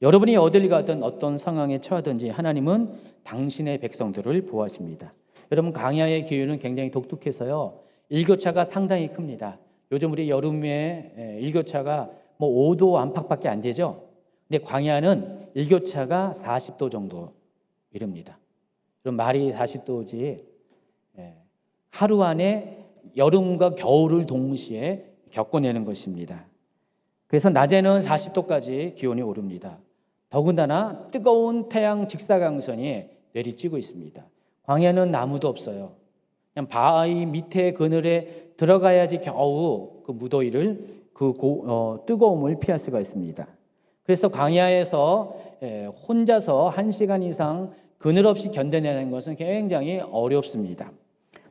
여러분이 어딜 가든 어떤 상황에 처하든지 하나님은 당신의 백성들을 보호하십니다. 여러분, 광야의 기후는 굉장히 독특해서요, 일교차가 상당히 큽니다. 요즘 우리 여름에 일교차가 5도 안팎밖에 안 되죠. 근데 광야는 일교차가 40도 정도 이릅니다. 그럼 말이 40도지 하루 안에 여름과 겨울을 동시에 겪어내는 것입니다. 그래서 낮에는 40도까지 기온이 오릅니다. 더군다나 뜨거운 태양 직사광선이 내리쬐고 있습니다. 광야는 나무도 없어요. 그냥 바위 밑에 그늘에 들어가야지 겨우 그 무더위를, 뜨거움을 피할 수가 있습니다. 그래서 광야에서 혼자서 1시간 이상 그늘 없이 견뎌내는 것은 굉장히 어렵습니다.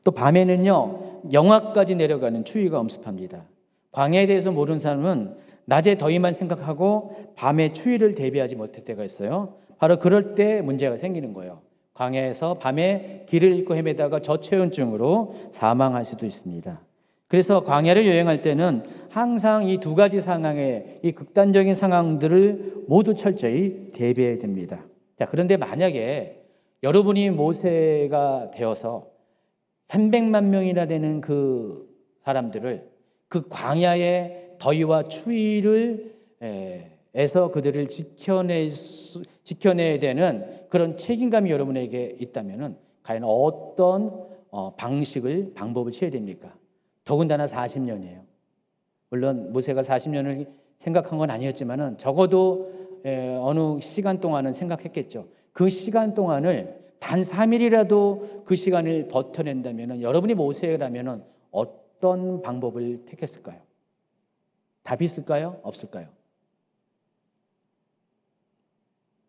또 밤에는요, 영하까지 내려가는 추위가 엄습합니다. 광야에 대해서 모르는 사람은 낮에 더위만 생각하고 밤에 추위를 대비하지 못할 때가 있어요. 바로 그럴 때 문제가 생기는 거예요. 광야에서 밤에 길을 잃고 헤매다가 저체온증으로 사망할 수도 있습니다. 그래서 광야를 여행할 때는 항상 이 두 가지 상황의 이 극단적인 상황들을 모두 철저히 대비해야 됩니다. 자, 그런데 만약에 여러분이 모세가 되어서 300만 명이나 되는 그 사람들을 그 광야의 더위와 추위를 에서 그들을 지켜내야 되는 그런 책임감이 여러분에게 있다면 과연 어떤 방법을 취해야 됩니까? 더군다나 40년이에요. 물론 모세가 40년을 생각한 건 아니었지만 적어도 어느 시간 동안은 생각했겠죠. 그 시간 동안을 단 3일이라도 그 시간을 버텨낸다면 여러분이 모세라면 어떤 방법을 택했을까요? 답이 있을까요? 없을까요?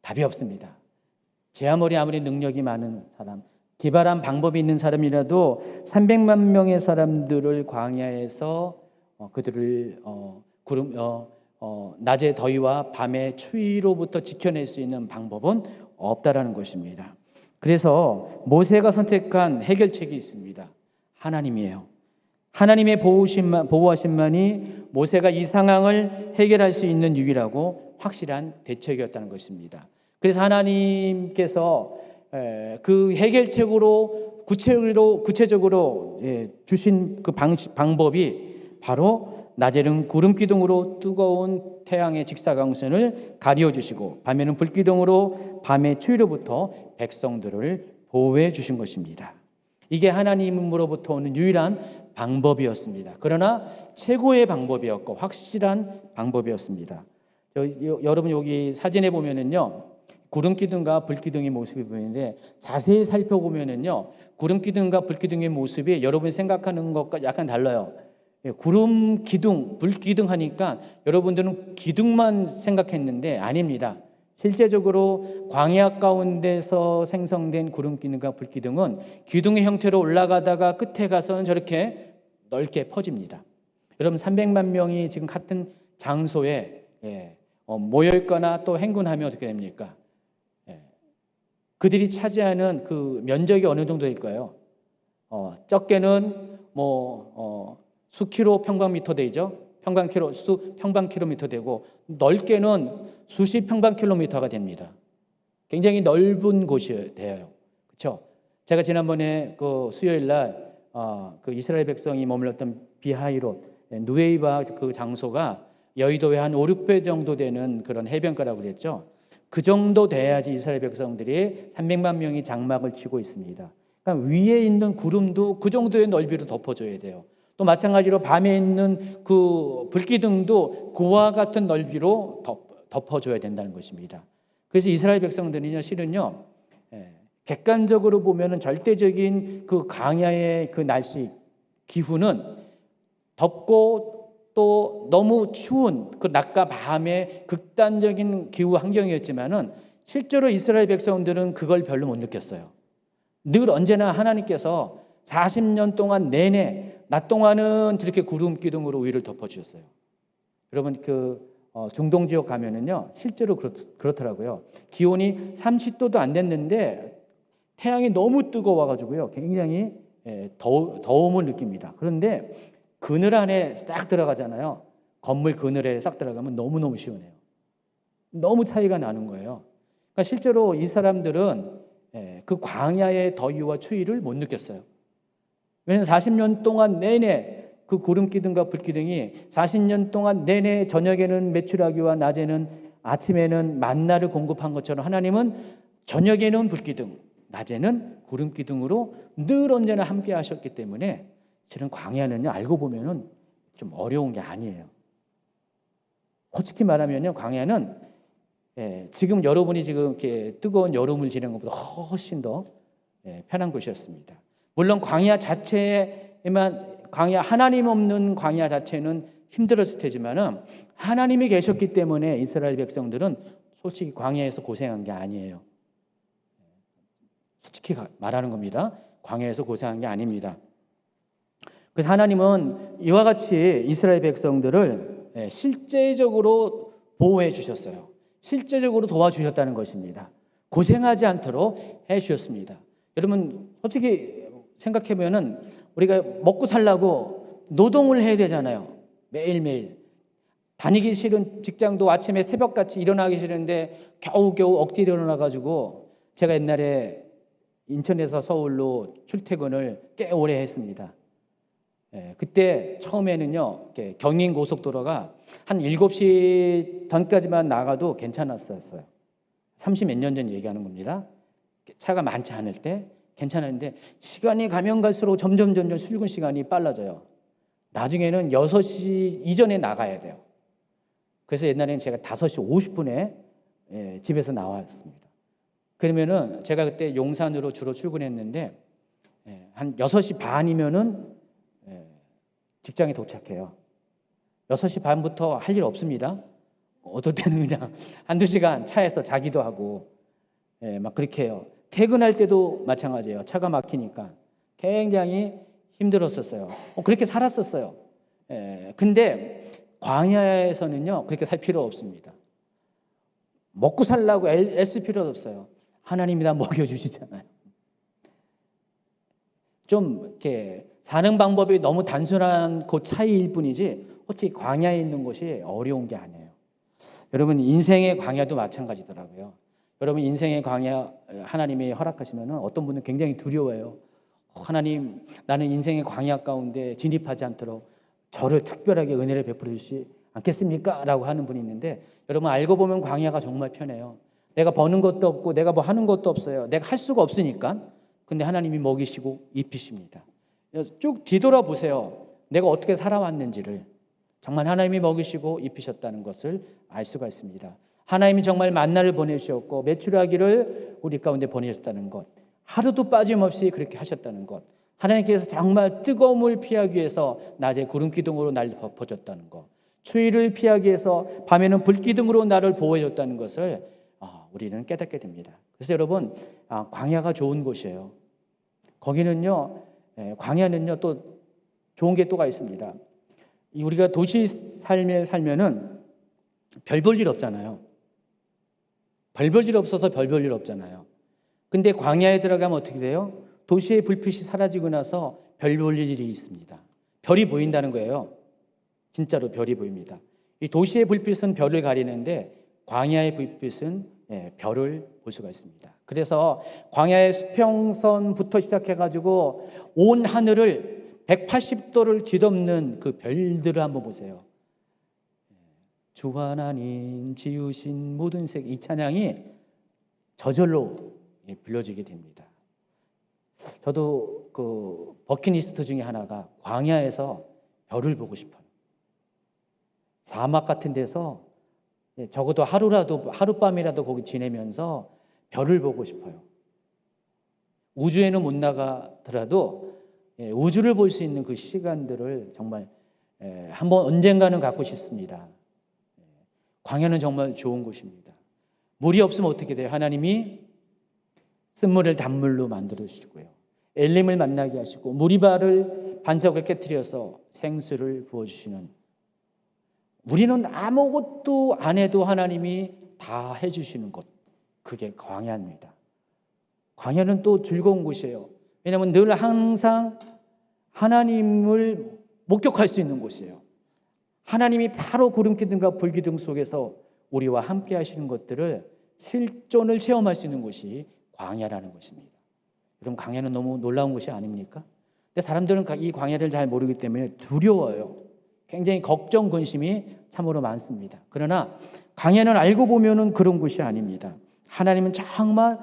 답이 없습니다. 제 아무리 능력이 많은 사람, 기발한 방법이 있는 사람이라도 300만 명의 사람들을 광야에서 그들을 낮의 더위와 밤의 추위로부터 지켜낼 수 있는 방법은 없다라는 것입니다. 그래서 모세가 선택한 해결책이 있습니다. 하나님이에요. 하나님의 보호하심만이 모세가 이 상황을 해결할 수 있는 유일하고 확실한 대책이었다는 것입니다. 그래서 하나님께서 그 해결책으로 구체적으로 주신 그 방법이 바로 낮에는 구름기둥으로 뜨거운 태양의 직사광선을 가려주시고 밤에는 불기둥으로 밤의 추위로부터 백성들을 보호해 주신 것입니다. 이게 하나님으로부터 오는 유일한 방법이었습니다. 그러나 최고의 방법이었고 확실한 방법이었습니다. 여러분 여기 사진에 보면은요, 구름기둥과 불기둥의 모습이 보이는데 자세히 살펴보면은요, 구름기둥과 불기둥의 모습이 여러분이 생각하는 것과 약간 달라요. 구름기둥, 불기둥 하니까 여러분들은 기둥만 생각했는데 아닙니다. 실제적으로 광야 가운데서 생성된 구름기둥과 불기둥은 기둥의 형태로 올라가다가 끝에 가서는 저렇게 넓게 퍼집니다. 여러분 300만 명이 지금 같은 장소에 모여 있거나 또 행군하면 어떻게 됩니까? 예. 그들이 차지하는 그 면적이 어느 정도 될까요? 적게는 수킬로 평방미터 되죠. 평방킬로미터 되고, 넓게는 수십 평방킬로미터가 됩니다. 굉장히 넓은 곳이 돼요. 그렇죠? 제가 지난번에 그 수요일 날 그 이스라엘 백성이 머물렀던 비하이롯 누에이바 그 장소가 여의도의 한 5, 6배 정도 되는 그런 해변가라고 그랬죠. 그 정도 돼야지 이스라엘 백성들이 300만 명이 장막을 치고 있습니다. 그러니까 위에 있는 구름도 그 정도의 넓이로 덮어줘야 돼요. 또 마찬가지로 밤에 있는 그 불기둥도 그와 같은 넓이로 덮어줘야 된다는 것입니다. 그래서 이스라엘 백성들은요, 실은요, 객관적으로 보면은 절대적인 그 광야의 그 날씨 기후는 덥고 또 너무 추운 그 낮과 밤의 극단적인 기후 환경이었지만은 실제로 이스라엘 백성들은 그걸 별로 못 느꼈어요. 늘 언제나 하나님께서 40년 동안 내내 낮 동안은 이렇게 구름 기둥으로 위를 덮어주셨어요. 여러분 중동 지역 가면은요 실제로 그렇더라고요. 기온이 30도도 안 됐는데 태양이 너무 뜨거워가지고요 굉장히 더움을 느낍니다. 그런데 그늘 안에 싹 들어가잖아요. 건물 그늘에 싹 들어가면 너무너무 시원해요. 너무 차이가 나는 거예요. 그러니까 실제로 이 사람들은 그 광야의 더위와 추위를 못 느꼈어요. 왜냐하면 40년 동안 내내 그 구름 기둥과 불 기둥이 40년 동안 내내 저녁에는 메추라기와 낮에는 아침에는 만나를 공급한 것처럼 하나님은 저녁에는 불 기둥, 낮에는 구름 기둥으로 늘 언제나 함께 하셨기 때문에 실은 광야는요 알고 보면은 좀 어려운 게 아니에요. 솔직히 말하면요 광야는 지금 여러분이 지금 이렇게 뜨거운 여름을 지내는 것보다 훨씬 더 편한 곳이었습니다. 물론 광야 자체에만 하나님 없는 광야 자체는 힘들었을 테지만은 하나님이 계셨기 때문에 이스라엘 백성들은 솔직히 광야에서 고생한 게 아니에요. 솔직히 말하는 겁니다. 광야에서 고생한 게 아닙니다. 그래서 하나님은 이와 같이 이스라엘 백성들을 실제적으로 보호해 주셨어요. 실제적으로 도와주셨다는 것입니다. 고생하지 않도록 해 주셨습니다. 여러분 솔직히 생각해보면 우리가 먹고 살려고 노동을 해야 되잖아요. 매일매일. 다니기 싫은 직장도 아침에 새벽같이 일어나기 싫은데 겨우겨우 억지로 일어나가지고 제가 옛날에 인천에서 서울로 출퇴근을 꽤 오래 했습니다. 그때 처음에는요 경인고속도로가 한 7시 전까지만 나가도 괜찮았었어요. 30몇 년 전 얘기하는 겁니다. 차가 많지 않을 때 괜찮았는데 시간이 가면 갈수록 점점 출근 시간이 빨라져요. 나중에는 6시 이전에 나가야 돼요. 그래서 옛날에는 제가 5시 50분에 집에서 나왔습니다. 그러면은 제가 그때 용산으로 주로 출근했는데 한 6시 반이면은 직장에 도착해요. 6시 반부터 할 일 없습니다. 어떨 때는 그냥 한두 시간 차에서 자기도 하고 막 그렇게 해요. 퇴근할 때도 마찬가지예요. 차가 막히니까 굉장히 힘들었었어요. 그렇게 살았었어요. 근데 광야에서는요 그렇게 살 필요 없습니다. 먹고 살라고 애쓸 필요도 없어요. 하나님이 다 먹여주시잖아요. 좀 이렇게 사는 방법이 너무 단순한 그 차이일 뿐이지 솔직히 광야에 있는 것이 어려운 게 아니에요. 여러분 인생의 광야도 마찬가지더라고요. 여러분 인생의 광야 하나님이 허락하시면 어떤 분은 굉장히 두려워해요. 하나님 나는 인생의 광야 가운데 진입하지 않도록 저를 특별하게 은혜를 베풀어 주시지 않겠습니까? 라고 하는 분이 있는데 여러분 알고 보면 광야가 정말 편해요. 내가 버는 것도 없고 내가 뭐 하는 것도 없어요. 내가 할 수가 없으니까. 근데 하나님이 먹이시고 입히십니다. 쭉 뒤돌아보세요. 내가 어떻게 살아왔는지를. 정말 하나님이 먹이시고 입히셨다는 것을 알 수가 있습니다. 하나님이 정말 만나를 보내주셨고 메추라기를 우리 가운데 보내셨다는 것. 하루도 빠짐없이 그렇게 하셨다는 것. 하나님께서 정말 뜨거움을 피하기 위해서 낮에 구름 기둥으로 날 덮어줬다는 것. 추위를 피하기 위해서 밤에는 불기둥으로 나를 보호해줬다는 것을 우리는 깨닫게 됩니다. 그래서 여러분 광야가 좋은 곳이에요. 거기는요 광야는요 또 좋은 게 또가 있습니다. 우리가 도시 삶에 살면은 별 볼 일 없잖아요. 별 볼 일 없어서 별 볼 일 없잖아요. 근데 광야에 들어가면 어떻게 돼요? 도시의 불빛이 사라지고 나서 별 볼 일이 있습니다. 별이 보인다는 거예요. 진짜로 별이 보입니다. 이 도시의 불빛은 별을 가리는데 광야의 불빛은 별을 볼 수가 있습니다. 그래서 광야의 수평선부터 시작해가지고 온 하늘을 180도를 뒤덮는 그 별들을 한번 보세요. 주 하나님 지으신 모든 색, 이 찬양이 저절로 불려지게 됩니다. 저도 그 버킷리스트 중에 하나가 광야에서 별을 보고 싶어요. 사막 같은 데서 적어도 하룻밤이라도 거기 지내면서 별을 보고 싶어요. 우주에는 못 나가더라도 우주를 볼 수 있는 그 시간들을 정말 한번 언젠가는 갖고 싶습니다. 광야는 정말 좋은 곳입니다. 물이 없으면 어떻게 돼요? 하나님이 쓴물을 단물로 만들어 주시고요, 엘림을 만나게 하시고 무리바를 반석을 깨뜨려서 생수를 부어주시는, 우리는 아무것도 안 해도 하나님이 다 해주시는 곳, 그게 광야입니다. 광야는 또 즐거운 곳이에요. 왜냐하면 늘 항상 하나님을 목격할 수 있는 곳이에요. 하나님이 바로 구름기둥과 불기둥 속에서 우리와 함께 하시는 것들을 실존을 체험할 수 있는 곳이 광야라는 것입니다. 여러분, 광야는 너무 놀라운 곳이 아닙니까? 근데 사람들은 이 광야를 잘 모르기 때문에 두려워요. 굉장히 걱정, 근심이 참으로 많습니다. 그러나 광야는 알고 보면은 그런 곳이 아닙니다. 하나님은 정말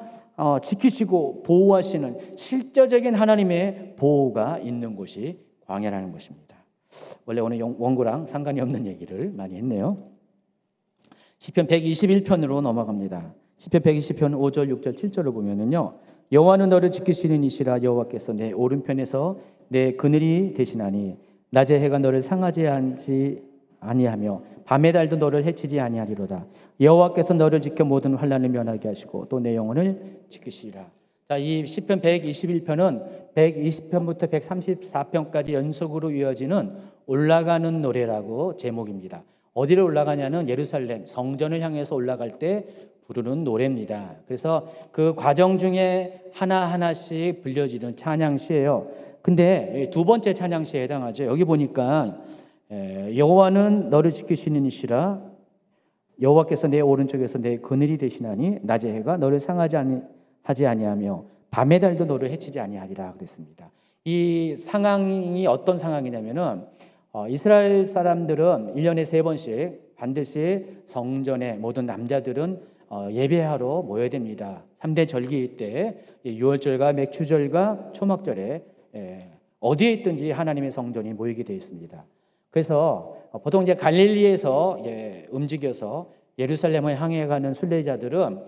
지키시고 보호하시는 실제적인 하나님의 보호가 있는 곳이 광야라는 것입니다. 원래 오늘 원고랑 상관이 없는 얘기를 많이 했네요. 시편 121편으로 넘어갑니다. 시편 120편 5절, 6절, 7절을 보면은요, 여호와는 너를 지키시는 이시라. 여호와께서 내 오른편에서 내 그늘이 되시나니 낮에 해가 너를 상하지 아니하며 밤의 달도 너를 해치지 아니하리로다. 여호와께서 너를 지켜 모든 환난을 면하게 하시고 또 내 영혼을 지키시리라. 자, 이 시편 121편은 120편부터 134편까지 연속으로 이어지는 올라가는 노래라고 제목입니다. 어디로 올라가냐는 예루살렘 성전을 향해서 올라갈 때 부르는 노래입니다. 그래서 그 과정 중에 하나하나씩 불려지는 찬양시예요. 근데 두 번째 찬양시에 해당하죠. 여기 보니까 여호와는 너를 지키시는 이시라. 여호와께서 내 오른쪽에서 내 그늘이 되시나니 낮의 해가 너를 상하지 아니하며 밤의 달도 너를 해치지 아니하리라 그랬습니다. 이 상황이 어떤 상황이냐면은 이스라엘 사람들은 1년에 3번씩 반드시 성전에 모든 남자들은 예배하러 모여야 됩니다. 3대 절기 때 유월절과 맥추절과 초막절에 어디에 있든지 하나님의 성전이 모이게 되어 있습니다. 그래서 보통 이제 갈릴리에서 움직여서 예루살렘을 향해 가는 순례자들은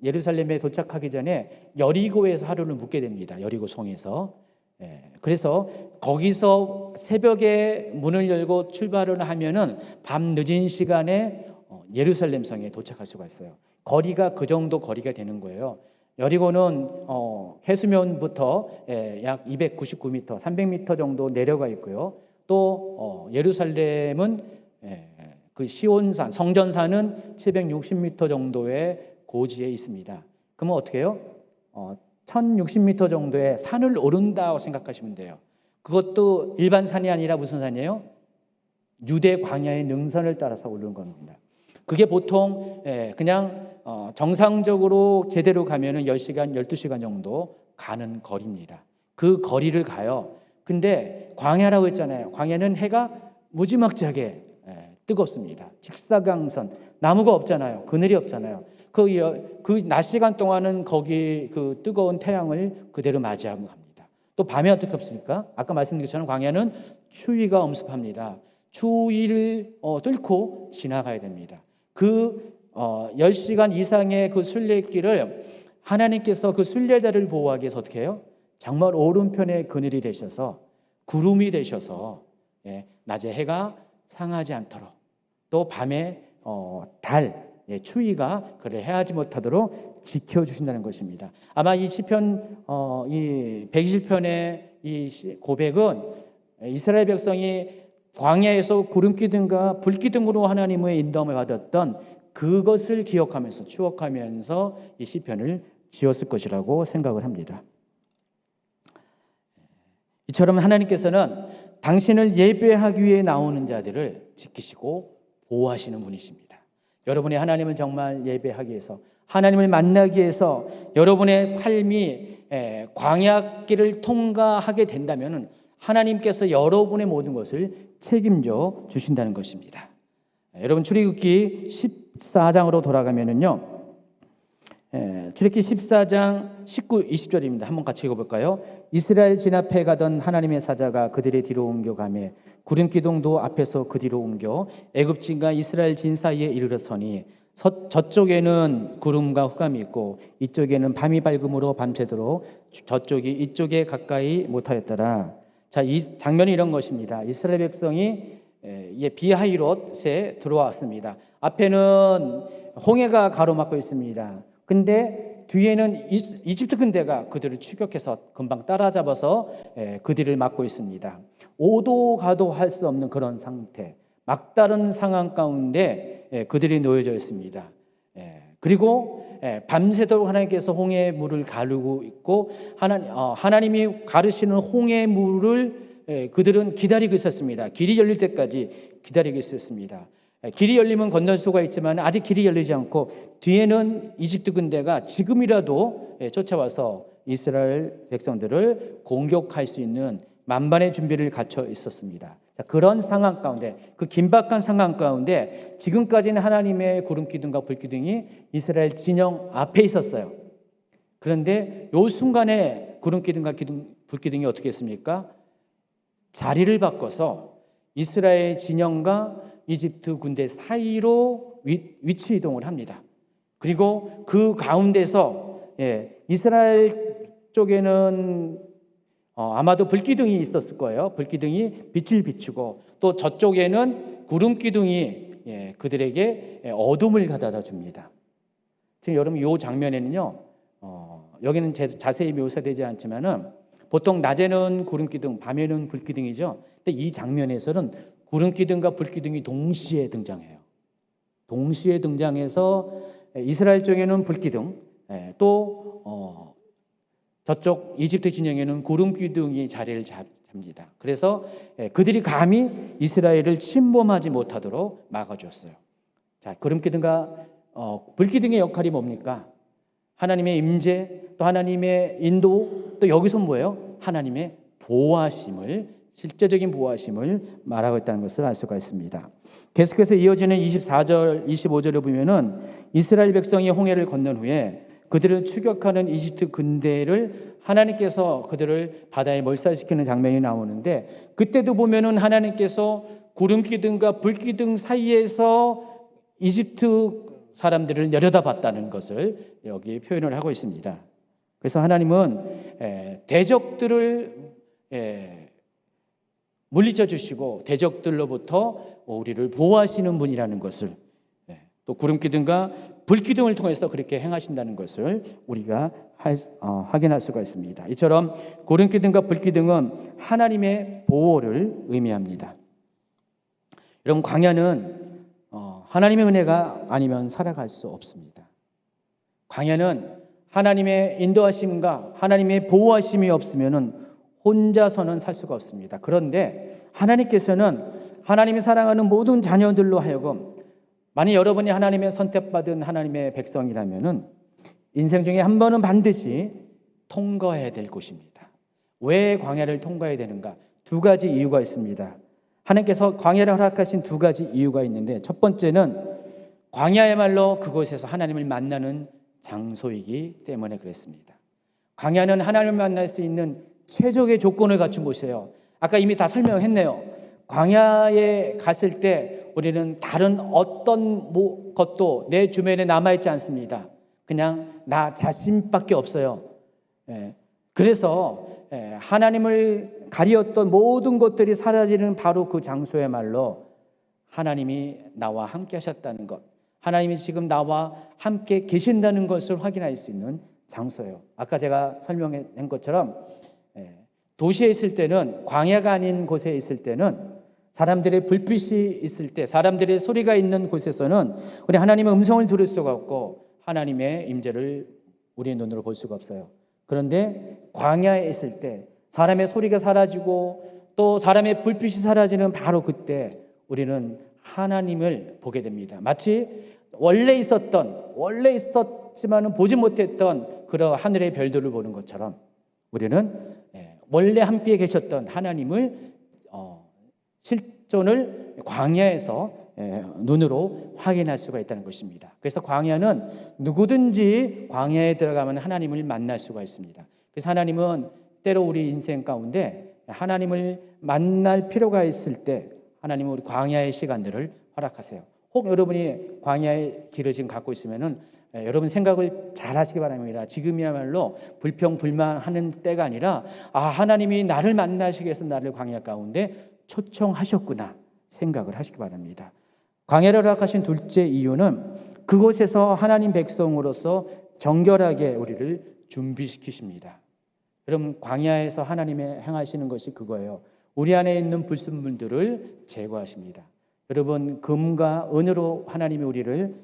예루살렘에 도착하기 전에 여리고에서 하루를 묵게 됩니다. 여리고 성에서. 그래서 거기서 새벽에 문을 열고 출발을 하면은 밤 늦은 시간에 예루살렘 성에 도착할 수가 있어요. 거리가 그 정도 거리가 되는 거예요. 여리고는 해수면부터 약 299m, 300m 정도 내려가 있고요. 또 예루살렘은 그 시온산, 성전산은 760m 정도의 고지에 있습니다. 그러면 어떻게 해요? 1060m 정도의 산을 오른다고 생각하시면 돼요. 그것도 일반 산이 아니라 무슨 산이에요? 유대 광야의 능선을 따라서 오르는 겁니다. 그게 보통 그냥 정상적으로 제대로 가면은 10시간, 12시간 정도 가는 거리입니다. 그 거리를 가요. 근데 광야라고 했잖아요. 광야는 해가 무지막지하게 뜨겁습니다. 직사광선, 나무가 없잖아요. 그늘이 없잖아요. 그 낮 시간 동안은 거기 그 뜨거운 태양을 그대로 맞이하고 갑니다. 또 밤에 어떻게 없습니까? 아까 말씀드린 것처럼 광야는 추위가 엄습합니다. 추위를 뚫고 지나가야 됩니다. 그 10시간 이상의 그 순례길을 하나님께서 그 순례자를 보호하기 위해서 어떻게 해요? 정말 오른편에 그늘이 되셔서 구름이 되셔서 낮에 해가 상하지 않도록, 또 밤에 추위가 그를 해하지 못하도록 지켜주신다는 것입니다. 아마 이 시편 이 120편의 이 고백은 이스라엘 백성이 광야에서 구름기둥과 불기둥으로 하나님의 인도함을 받았던 그것을 기억하면서 추억하면서 이 시편을 지었을 것이라고 생각을 합니다. 이처럼 하나님께서는 당신을 예배하기 위해 나오는 자들을 지키시고 보호하시는 분이십니다. 여러분이 하나님을 정말 예배하기 위해서, 하나님을 만나기 위해서 여러분의 삶이 광야길을 통과하게 된다면 하나님께서 여러분의 모든 것을 책임져 주신다는 것입니다. 여러분, 출애굽기 14장으로 돌아가면은요, 출애굽기 14장 19, 20절입니다. 한번 같이 읽어볼까요? 이스라엘 진압해 가던 하나님의 사자가 그들의 뒤로 옮겨가매 구름기둥도 앞에서 그 뒤로 옮겨 애굽진과 이스라엘 진 사이에 이르렀으니 저쪽에는 구름과 흑암이 있고 이쪽에는 밤이 밝음으로 밤새도록 저쪽이 이쪽에 가까이 못하였더라. 자, 이 장면이 이런 것입니다. 이스라엘 백성이 비하이롯에 들어왔습니다. 앞에는 홍해가 가로막고 있습니다. 근데 뒤에는 이집트 군대가 그들을 추격해서 금방 따라잡아서 그들을 막고 있습니다. 오도 가도 할 수 없는 그런 상태, 막다른 상황 가운데 그들이 놓여져 있습니다. 그리고 밤새도록 하나님께서 홍해의 물을 가르고 있고 하나님이 가르시는 홍해의 물을 그들은 기다리고 있었습니다. 길이 열릴 때까지 기다리고 있었습니다. 길이 열리면 건널 수가 있지만 아직 길이 열리지 않고 뒤에는 이집트 군대가 지금이라도 쫓아와서 이스라엘 백성들을 공격할 수 있는 만반의 준비를 갖춰 있었습니다. 자, 그런 상황 가운데, 그 긴박한 상황 가운데 지금까지는 하나님의 구름기둥과 불기둥이 이스라엘 진영 앞에 있었어요. 그런데 이 순간에 구름기둥과 불기둥이 어떻게 했습니까? 자리를 바꿔서 이스라엘 진영과 이집트 군대 사이로 위치 이동을 합니다. 그리고 그 가운데서 이스라엘 쪽에는 아마도 불기둥이 있었을 거예요. 불기둥이 빛을 비추고 또 저쪽에는 구름기둥이 그들에게 어둠을 가져다 줍니다. 지금 여러분 이 장면에는요, 여기는 자세히 묘사되지 않지만은 보통 낮에는 구름기둥, 밤에는 불기둥이죠. 근데 이 장면에서는 구름기둥과 불기둥이 동시에 등장해요. 동시에 등장해서 이스라엘 쪽에는 불기둥, 또 저쪽 이집트 진영에는 구름기둥이 자리를 잡니다. 그래서 그들이 감히 이스라엘을 침범하지 못하도록 막아줬어요. 자, 구름기둥과 불기둥의 역할이 뭡니까? 하나님의 임재, 또 하나님의 인도, 또 여기서 뭐예요? 하나님의 보호하심을, 실제적인 보호하심을 말하고 있다는 것을 알 수가 있습니다. 계속해서 이어지는 24절, 25절을 보면은 이스라엘 백성이 홍해를 건넌 후에 그들을 추격하는 이집트 군대를 하나님께서 그들을 바다에 몰살시키는 장면이 나오는데, 그때도 보면은 하나님께서 구름기둥과 불기둥 사이에서 이집트 사람들을 내려다봤다는 것을 여기 표현을 하고 있습니다. 그래서 하나님은 대적들을 물리쳐 주시고 대적들로부터 우리를 보호하시는 분이라는 것을, 또 구름기둥과 불기둥을 통해서 그렇게 행하신다는 것을 우리가 확인할 수가 있습니다. 이처럼 구름기둥과 불기둥은 하나님의 보호를 의미합니다. 여러분, 광야는 하나님의 은혜가 아니면 살아갈 수 없습니다. 광야는 하나님의 인도하심과 하나님의 보호하심이 없으면 혼자서는 살 수가 없습니다. 그런데 하나님께서는 하나님이 사랑하는 모든 자녀들로 하여금, 만약 여러분이 하나님의 선택받은 하나님의 백성이라면 인생 중에 한 번은 반드시 통과해야 될 곳입니다. 왜 광야를 통과해야 되는가? 두 가지 이유가 있습니다. 하나님께서 광야를 허락하신 두 가지 이유가 있는데, 첫 번째는 광야야말로 그곳에서 하나님을 만나는 장소이기 때문에 그랬습니다. 광야는 하나님을 만날 수 있는 최적의 조건을 갖춘 곳이에요. 아까 이미 다 설명했네요. 광야에 갔을 때 우리는 다른 어떤 것도 내 주변에 남아있지 않습니다. 그냥 나 자신밖에 없어요. 그래서 하나님을 가리었던 모든 것들이 사라지는 바로 그 장소야말로 하나님이 나와 함께 하셨다는 것, 하나님이 지금 나와 함께 계신다는 것을 확인할 수 있는 장소예요. 아까 제가 설명한 것처럼 도시에 있을 때는, 광야가 아닌 곳에 있을 때는 사람들의 불빛이 있을 때, 사람들의 소리가 있는 곳에서는 우리 하나님의 음성을 들을 수가 없고 하나님의 임재를 우리의 눈으로 볼 수가 없어요. 그런데 광야에 있을 때 사람의 소리가 사라지고 또 사람의 불빛이 사라지는 바로 그때 우리는 하나님을 보게 됩니다. 마치 원래 있었지만은 보지 못했던 그런 하늘의 별들을 보는 것처럼 우리는 원래 함께 계셨던 하나님을 실존을 광야에서 눈으로 확인할 수가 있다는 것입니다. 그래서 광야는 누구든지 광야에 들어가면 하나님을 만날 수가 있습니다. 그래서 하나님은 때로 우리 인생 가운데 하나님을 만날 필요가 있을 때 하나님은 우리 광야의 시간들을 허락하세요. 혹 여러분이 광야의 길을 지금 갖고 있으면은 여러분 생각을 잘 하시기 바랍니다. 지금이야말로 불평불만하는 때가 아니라 하나님이 나를 만나시기 위해서 나를 광야 가운데 초청하셨구나 생각을 하시기 바랍니다. 광야를 허락하신 둘째 이유는 그곳에서 하나님 백성으로서 정결하게 우리를 준비시키십니다. 여러분 광야에서 하나님의 행하시는 것이 그거예요. 우리 안에 있는 불순물들을 제거하십니다. 여러분 금과 은으로 하나님이 우리를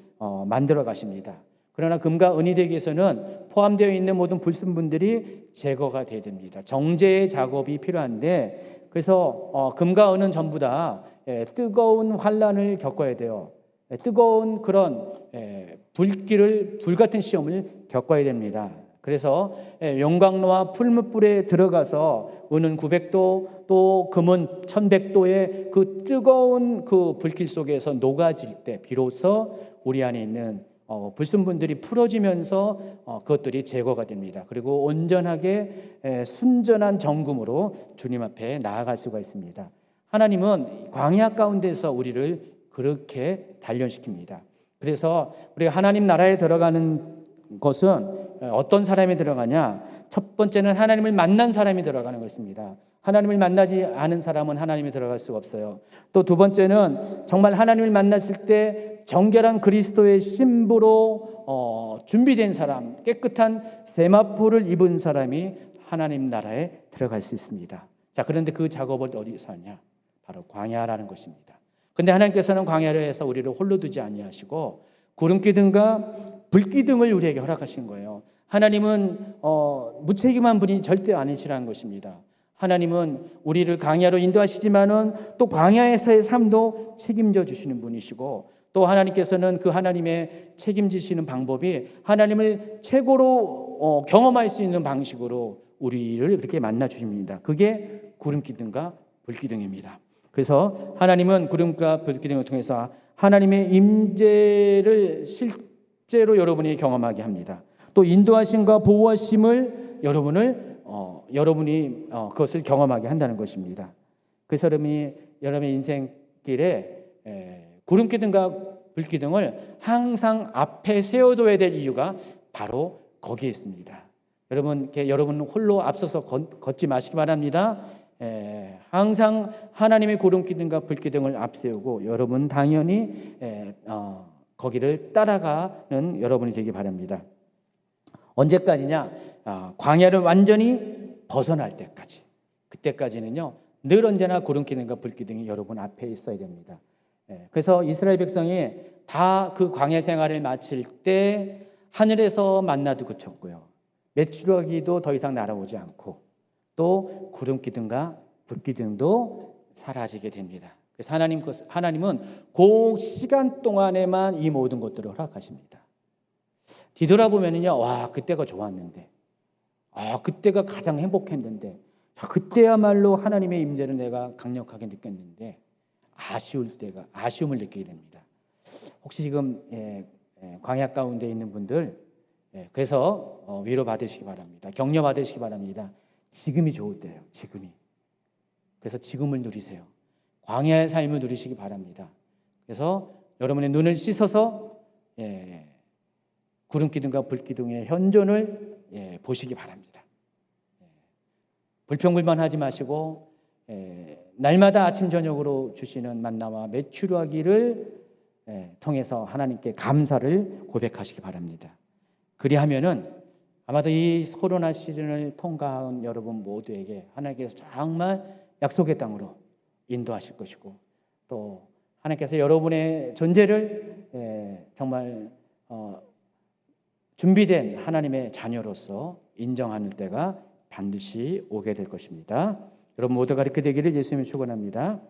만들어 가십니다. 그러나 금과 은이 되기 위해서는 포함되어 있는 모든 불순물들이 제거가 돼야 됩니다. 정제의 작업이 필요한데 그래서 금과 은은 전부 다 뜨거운 환란을 겪어야 돼요. 뜨거운 그런 불 같은 시험을 겪어야 됩니다. 그래서 용광로와 풀무불에 들어가서 은은 900도 또 금은 1100도의 그 뜨거운 그 불길 속에서 녹아질 때 비로소 우리 안에 있는 불순물들이 풀어지면서 그것들이 제거가 됩니다. 그리고 온전하게 순전한 정금으로 주님 앞에 나아갈 수가 있습니다. 하나님은 광야 가운데서 우리를 그렇게 단련시킵니다. 그래서 우리가 하나님 나라에 들어가는 것은 어떤 사람이 들어가냐? 첫 번째는 하나님을 만난 사람이 들어가는 것입니다. 하나님을 만나지 않은 사람은 하나님에 들어갈 수가 없어요. 또 두 번째는 정말 하나님을 만났을 때 정결한 그리스도의 신부로 준비된 사람, 깨끗한 세마포를 입은 사람이 하나님 나라에 들어갈 수 있습니다. 자, 그런데 그 작업을 어디서 하냐? 바로 광야라는 것입니다. 근데 하나님께서는 광야를 해서 우리를 홀로 두지 아니하시고 구름기둥과 불기둥을 우리에게 허락하신 거예요. 하나님은 무책임한 분이 절대 아니시라는 것입니다. 하나님은 우리를 광야로 인도하시지만은 또 광야에서의 삶도 책임져 주시는 분이시고 또 하나님께서는 그 하나님의 책임지시는 방법이 하나님을 최고로 경험할 수 있는 방식으로 우리를 그렇게 만나 주십니다. 그게 구름기둥과 불기둥입니다. 그래서 하나님은 구름과 불기둥을 통해서 하나님의 임재를 실제로 여러분이 경험하게 합니다. 또 인도하심과 보호하심을 여러분이 그것을 경험하게 한다는 것입니다. 그래서 여러분의 인생길에 구름기둥과 불기둥을 항상 앞에 세워둬야 될 이유가 바로 거기에 있습니다. 여러분 홀로 앞서서 걷지 마시기 바랍니다. 항상 하나님의 구름기둥과 불기둥을 앞세우고 여러분 당연히 거기를 따라가는 여러분이 되기 바랍니다. 언제까지냐? 광야를 완전히 벗어날 때까지. 그때까지는요 늘 언제나 구름기둥과 불기둥이 여러분 앞에 있어야 됩니다. 그래서 이스라엘 백성이 다 그 광야 생활을 마칠 때 하늘에서 만나도 그쳤고요, 메추라기도 더 이상 날아오지 않고 또 구름기둥과 불기둥도 사라지게 됩니다. 그래서 하나님은 그 시간 동안에만 이 모든 것들을 허락하십니다. 뒤돌아보면은요, 와 그때가 좋았는데, 그때가 가장 행복했는데, 그때야말로 하나님의 임재를 내가 강력하게 느꼈는데 아쉬움을 느끼게 됩니다. 혹시 지금 광야 가운데 있는 분들 그래서 위로 받으시기 바랍니다. 격려 받으시기 바랍니다. 지금이 좋을 때예요. 지금이. 그래서 지금을 누리세요. 광야의 삶을 누리시기 바랍니다. 그래서 여러분의 눈을 씻어서 구름기둥과 불기둥의 현존을 보시기 바랍니다. 불평불만하지 마시고 날마다 아침 저녁으로 주시는 만나와 메추라기를 통해서 하나님께 감사를 고백하시기 바랍니다. 그리하면은 아마도 이 코로나 시즌을 통과한 여러분 모두에게 하나님께서 정말 약속의 땅으로 인도하실 것이고 또 하나님께서 여러분의 존재를 정말 준비된 하나님의 자녀로서 인정하는 때가 반드시 오게 될 것입니다. 여러분 모두가 그렇게 되기를 예수님이 축원합니다.